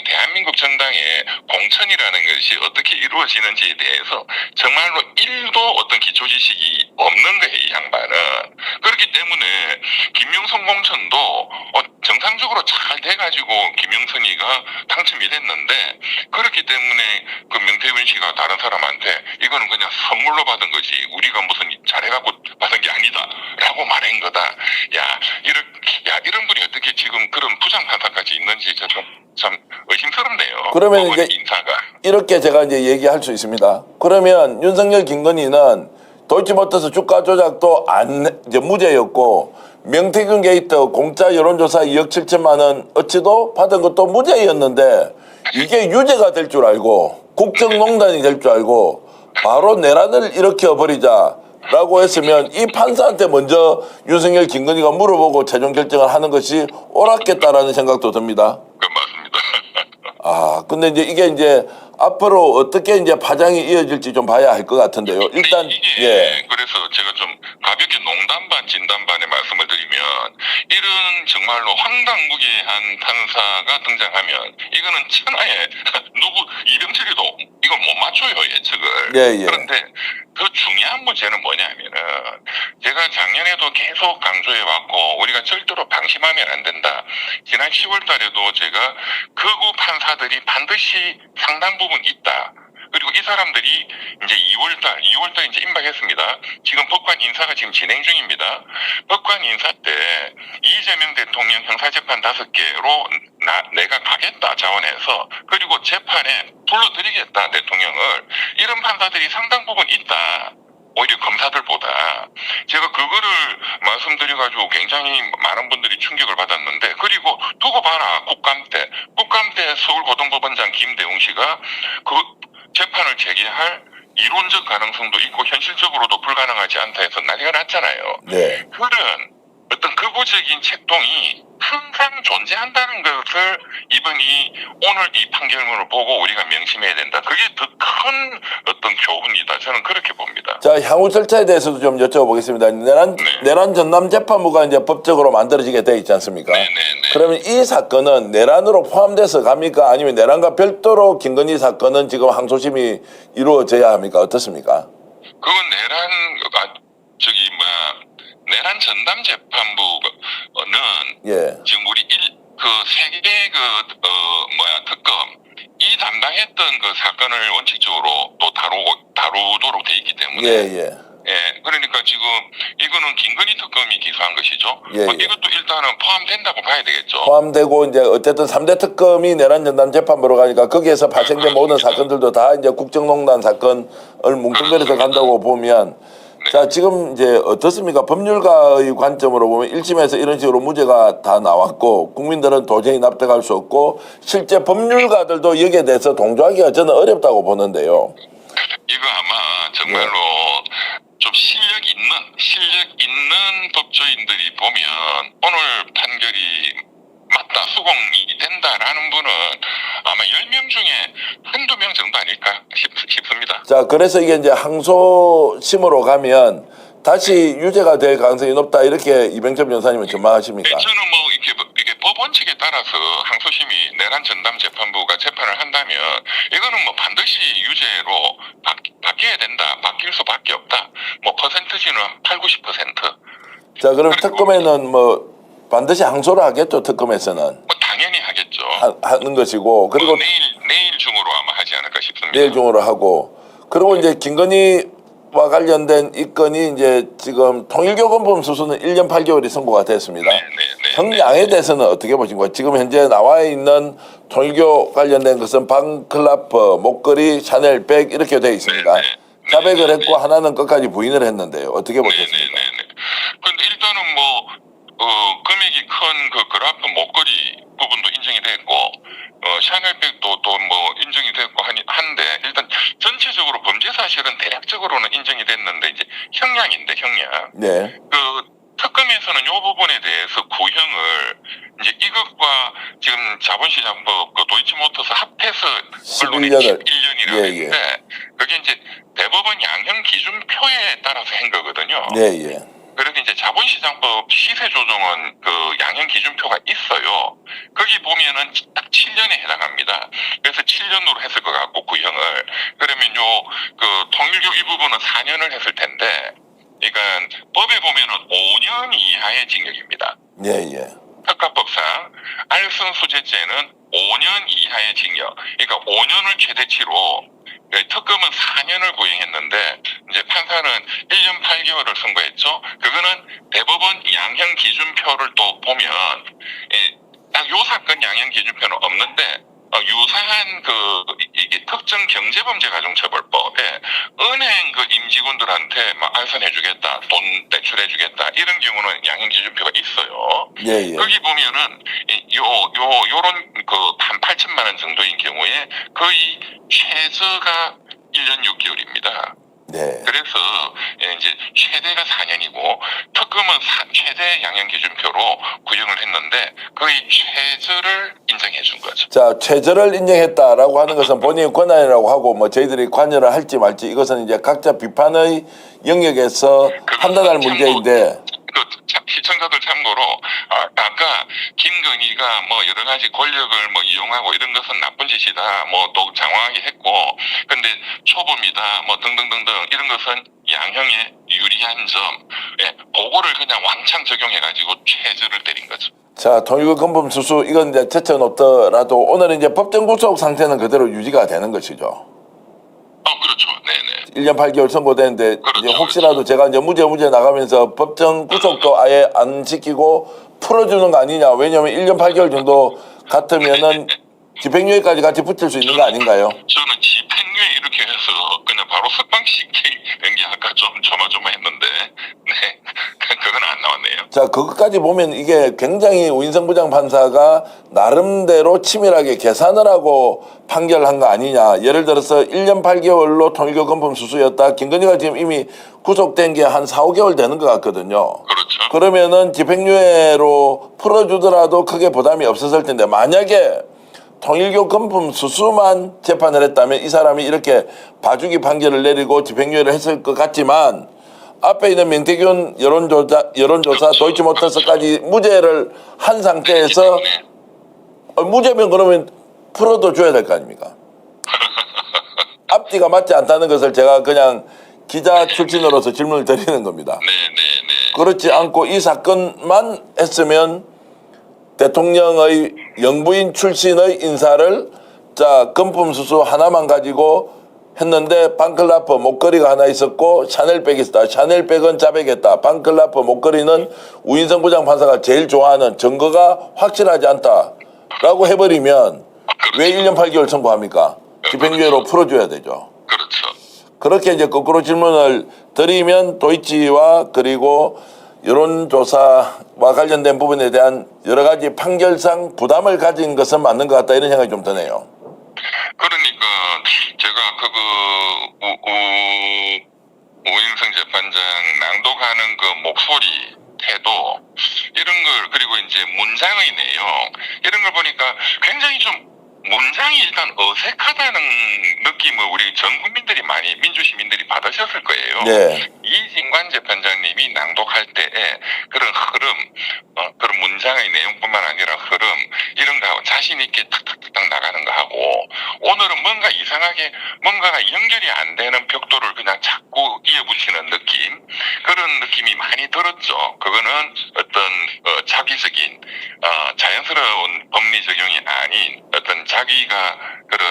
대한민국 정당의 공천이라는 것이 어떻게 이루어지는지에 대해서 정말로 1도 어떤 기초 지식이 없는 거예요, 이 양반은. 그렇기 때문에 김명선 공천도 정상적으로 잘 돼가지고 김영선이가 당첨이 됐는데, 그렇기 때문에 그 명태균 씨가 다른 사람한테 이거는 그냥 선물로 받은 거지 우리가 무슨 잘해갖고 받은 게 아니다라고 말한 거다. 이런 분이 어떻게 지금 그런 부장판사까지 있는지 참 의심스럽네요. 그러면 이제 인사가. 이렇게 제가 이제 얘기할 수 있습니다. 그러면 윤석열, 김건희는 도이치모터스 주가 조작도 이제 무죄였고, 명태균 게이트 공짜 여론조사 2억 7천만 원 어치도 받은 것도 무죄였는데, 이게 유죄가 될 줄 알고 국정농단이 될 줄 알고 바로 내란을 일으켜버리자라고 했으면 이 판사한테 먼저 윤석열, 김건희가 물어보고 최종 결정을 하는 것이 옳았겠다라는 생각도 듭니다. 아, 근데 이게 앞으로 어떻게 파장이 이어질지 좀 봐야 할 것 같은데요. 일단 그래서 제가 좀 가볍게 농담 반 진담 반의 말씀을 드리면, 이런 정말로 황당무계한 판사가 등장하면 이거는 천하에 이병철이도 이걸 못 맞춰요, 예측을. 그런데 더 중요한 문제는 뭐냐면은, 제가 작년에도 계속 강조해왔고 우리가 절대로 방심하면 안 된다. 지난 10월 달에도 제가 극우 판사들이 반드시 상당 부분 있다. 그리고 이 사람들이 이제 2월달 이제 임박했습니다. 지금 법관 인사가 지금 진행 중입니다. 법관 인사 때 이재명 대통령 형사재판 5개로 내가 가겠다 자원해서, 그리고 재판에 불러들이겠다 대통령을, 이런 판사들이 상당 부분 있다. 오히려 검사들보다. 제가 그거를 말씀드려가지고 굉장히 많은 분들이 충격을 받았는데, 그리고 두고 봐라, 국감 때 서울고등법원장 김대웅 씨가 그 재판을 재개할 이론적 가능성도 있고 현실적으로도 불가능하지 않다 해서 난리가 났잖아요. 네. 그런 어떤 극우적인 책동이 항상 존재한다는 것을 오늘 이 판결문을 보고 우리가 명심해야 된다. 그게 더 큰 어떤 교훈이다. 저는 그렇게 봅니다. 자, 향후 절차에 대해서도 좀 여쭤보겠습니다. 내란 전남 재판부가 이제 법적으로 만들어지게 돼 있지 않습니까? 그러면 이 사건은 내란으로 포함돼서 갑니까? 아니면 내란과 별도로 김건희 사건은 지금 항소심이 이루어져야 합니까? 어떻습니까? 그건 내란 전담 재판부는 지금 우리 세계 특검 이 담당했던 그 사건을 원칙적으로 또 다루도록 돼 있기 때문에 그러니까 지금 이거는 김건희 특검이 기소한 것이죠. 이것도 일단은 포함된다고 봐야 되겠죠. 포함되고 이제 어쨌든 3대 특검이 내란 전담 재판부로 가니까 거기에서 발생된 모든 사건들도 다 이제 국정농단 사건을 뭉뚱그려서 간다고 보면, 자, 지금 이제 어떻습니까? 법률가의 관점으로 보면 1심에서 이런 식으로 무죄가 다 나왔고 국민들은 도저히 납득할 수 없고 실제 법률가들도 여기에 대해서 동조하기가 저는 어렵다고 보는데요. 이거 아마 정말로 좀 실력 있는 법조인들이 보면 오늘 판결이 맞다, 수긍이 된다라는 분은 아마 10명 중에 한두 명 정도 아닐까 싶습니다. 자, 그래서 이게 이제 항소심으로 가면 다시 유죄가 될 가능성이 높다, 이렇게 이병철 변호사님은 전망하십니까? 저는 이게 법 원칙에 따라서 항소심이 내란 전담 재판부가 재판을 한다면 이거는 반드시 유죄로 바뀌어야 된다. 바뀔 수밖에 없다. 퍼센트지는 8, 90%. 자, 그럼 특검에는 반드시 항소를 하겠죠, 특검에서는. 당연히 하겠죠. 하는 것이고, 그리고 내일 중으로 아마 하지 않을까 싶습니다. 내일 중으로 하고, 그리고 이제 김건희와 관련된 이 건이 이제 지금 통일교건법 수수는 1년 8개월이 선고가 됐습니다. 형량에 대해서는 어떻게 보신 거예요? 지금 현재 나와 있는 통일교 관련된 것은 방클라프, 목걸이, 샤넬백 이렇게 되어 있습니다. 자백을 했고 하나는 끝까지 부인을 했는데요. 어떻게 보셨습니까? 그런데 일단은 금액이 큰 그 그라프 목걸이 부분도 인정이 됐고, 샤넬백도 또 인정이 됐고 한데, 일단 전체적으로 범죄 사실은 대략적으로는 인정이 됐는데, 이제 형량인데, 형량. 네. 특검에서는 이 부분에 대해서 구형을 이제 이것과 지금 자본시장법 도이치모터스 합해서 11년을 11년이라고 했는데, 그게 이제 대법원 대법원 양형 기준표에 따라서 한 거거든요. 예, 예. 그래서 이제 자본시장법 시세 조정은 그 양형 기준표가 있어요. 거기 보면은 딱 7년에 해당합니다. 그래서 7년으로 했을 것 같고 구형을. 그러면 그 통일교 이 부분은 4년을 했을 텐데, 그러니까 법에 보면은 5년 이하의 징역입니다. 예, 예. 특가법상 알선 수재죄는 5년 이하의 징역. 그러니까 5년을 최대치로 특검은 4년을 구형했는데 이제 판사는 1년 8개월을 선고했죠. 그거는 대법원 양형 기준표를 또 보면 딱 요 사건 양형 기준표는 없는데 유사한 이게 특정 경제범죄가중처벌법에 은행 임직원들한테 막 알선해주겠다, 돈 대출해주겠다 이런 경우는 양형 기준표가 있어요. 예, 예. 거기 보면은 요런 한 8천만 원 정도인 경우에 거의 최저가 1년 6개월입니다. 네. 그래서 이제 최대가 4년이고 특검은 최대 양형 기준표로 구형을 했는데 거의 최저를 인정해 준 거죠. 자, 최저를 인정했다라고 하는 것은 본인의 권한이라고 하고 뭐 저희들이 관여를 할지 말지 이것은 이제 각자 비판의 영역에서 판단할 문제인데. 시청자들 참고로 아까 김건희가 뭐 여러 가지 권력을 뭐 이용하고 이런 것은 나쁜 짓이다, 뭐 또 장황하게 했고, 근데 초범이다, 뭐 등등등등 이런 것은 양형에 유리한 점, 그거를 그냥 왕창 적용해가지고 최저를 때린 거죠. 자, 통일교 건범 수수 이건 이제 제쳐 놓더라도 오늘은 이제 법정 구속 상태는 그대로 유지가 되는 것이죠. 그렇죠. 네네. 1년 8개월 선고되는데 그렇죠, 이제 혹시라도 제가 이제 무죄 나가면서 법정 구속도 아예 안 시키고 풀어주는 거 아니냐. 왜냐하면 1년 8개월 정도 같으면은 집행유예까지 같이 붙일 수 있는 거 아닌가요? 저는 집행유예 이렇게 해서 그냥 바로 석방시키는 게 아까 좀 조마조마했는데, 네, 그건 안 나왔네요. 자, 그것까지 보면 이게 굉장히 우인성 부장판사가 나름대로 치밀하게 계산을 하고 판결한 거 아니냐. 예를 들어서 1년 8개월로 통일교 건범 수수였다. 김건희가 지금 이미 구속된 게 한 4, 5개월 되는 것 같거든요. 그렇죠. 그러면은 집행유예로 풀어주더라도 크게 부담이 없었을 텐데, 만약에 통일교 건범 수수만 재판을 했다면 이 사람이 이렇게 봐주기 판결을 내리고 집행유예를 했을 것 같지만, 앞에 있는 명태균 여론조사 도이치모터스까지 무죄를 한 상태에서 무죄면 그러면 풀어도 줘야 될 거 아닙니까? 앞뒤가 맞지 않다는 것을 제가 그냥 기자 출신으로서 질문을 드리는 겁니다. 그렇지 않고 이 사건만 했으면 대통령의 영부인 출신의 인사를 건품 수수 하나만 가지고 했는데 방클라프 목걸이가 하나 있었고 샤넬백이 있었다. 샤넬백은 자백했다. 방클라프 목걸이는 우인성 부장판사가 제일 좋아하는 증거가 확실하지 않다라고 해버리면 왜 1년 8개월 선고합니까? 집행유예로 풀어줘야 되죠. 그렇죠. 그렇게 이제 거꾸로 질문을 드리면 도이치와 그리고 여론조사와 관련된 부분에 대한 여러 가지 판결상 부담을 가진 것은 맞는 것 같다 이런 생각이 좀 드네요. 그러니까 제가 우인성 재판장 낭독하는 그 목소리, 태도 이런 걸 그리고 이제 문장의 내용 이런 걸 보니까 굉장히 좀 문장이 일단 어색하다는 느낌을 우리 전 국민들이 많이 민주시민들이 받으셨을 거예요. 네. 이진관 재판장님이 낭독할 때에 그런 흐름, 그런 문장의 내용뿐만 아니라 흐름 이런 거하고 자신 있게 탁탁탁 나가는 거하고 오늘은 뭔가 이상하게 뭔가가 연결이 안 되는 벽돌을 그냥 자꾸 이어붙이는 느낌 그런 느낌이 많이 들었죠. 그거는 어떤 자기적인 자연스러운 법리 적용이 아닌 어떤 자기가 그런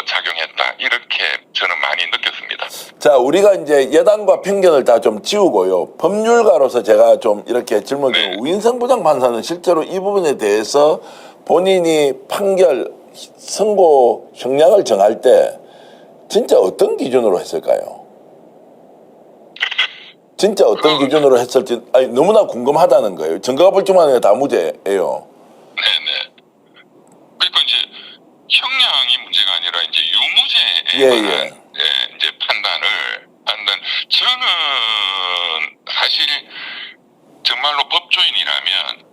작용했다 이렇게 저는 많이 느꼈습니다. 자, 우리가 이제 예단과 편견을 다 좀 지우고요. 법률가로서 제가 좀 이렇게 질문을 드리면 우인성 부장판사는 실제로 이 부분에 대해서 본인이 판결 선고 형량을 정할 때 진짜 어떤 기준으로 했을까요? 진짜 어떤 기준으로 했을지 너무나 궁금하다는 거예요. 증거가 불충분하니까 다 무죄예요. 네네. 그러니까 이제 형량이 문제가 아니라 이제 유무죄에 관한 이제 판단. 저는 사실 정말로 법조인이라면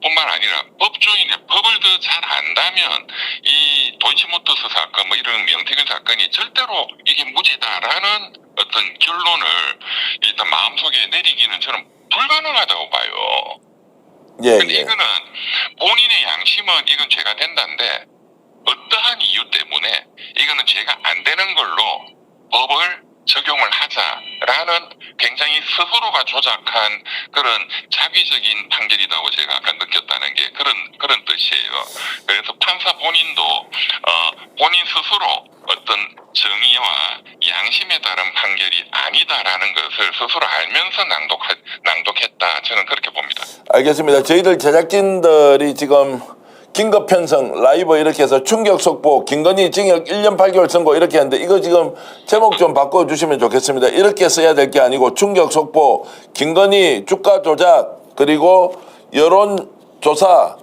뿐만 아니라 법조인의 법을 더 잘 안다면 이 도이치모터스 사건 뭐 이런 명태균 사건이 절대로 이게 무죄다라는 어떤 결론을 일단 마음속에 내리기는 저는 불가능하다고 봐요. 예, 근데 예. 이거는 본인의 양심은 이건 죄가 된다는데 어떠한 이유 때문에 이거는 죄가 안 되는 걸로 법을 적용을 하자라는 굉장히 스스로가 조작한 그런 자기적인 판결이라고 제가 아까 느꼈다는 게 그런 뜻이에요. 그래서 판사 본인도 본인 스스로 어떤 정의와 양심에 따른 판결이 아니다라는 것을 스스로 알면서 낭독했다. 저는 그렇게 봅니다. 알겠습니다. 저희들 제작진들이 지금 긴급 편성 라이브 이렇게 해서 충격 속보 김건희 징역 1년 8개월 선고 이렇게 하는데 이거 지금 제목 좀 바꿔주시면 좋겠습니다. 이렇게 써야 될 게 아니고 충격 속보 김건희 주가 조작 그리고 여론조사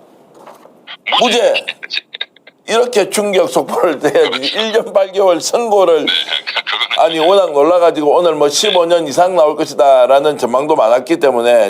무죄 이렇게 충격 속보를 내야지 1년 8개월 선고를 아니 워낙 놀라가지고 오늘 뭐 15년 이상 나올 것이다 라는 전망도 많았기 때문에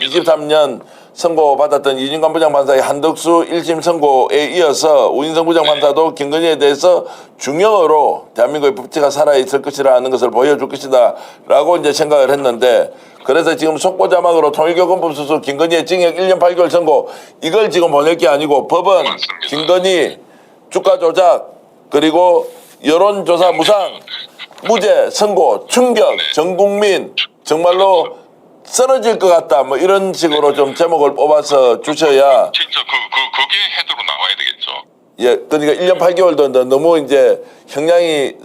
23년 선고 받았던 이진관 부장판사의 한덕수 1심 선고에 이어서 우인성 부장판사도 김건희에 대해서 중형으로 대한민국의 법치가 살아있을 것이라는 것을 보여줄 것이다 라고 이제 생각을 했는데 그래서 지금 속보 자막으로 통일교건법수수 김건희의 징역 1년 8개월 선고 이걸 지금 보낼 게 아니고 법은 김건희 주가 조작 그리고 여론조사 무상 무죄 선고 충격 전 국민 정말로 쓰러질 것 같다 뭐 이런 식으로 좀 제목을 뽑아서 주셔야 진짜 그게 헤드로 나와야 되겠죠. 예 그러니까 1년 8개월도 너무 이제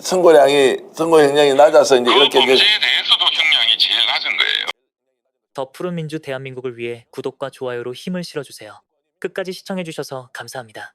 선고 형량이 낮아서 이제 이렇게 범죄에 대해서도 형량이 제일 낮은 거예요. 더 푸른 민주 대한민국을 위해 구독과 좋아요로 힘을 실어주세요. 끝까지 시청해주셔서 감사합니다.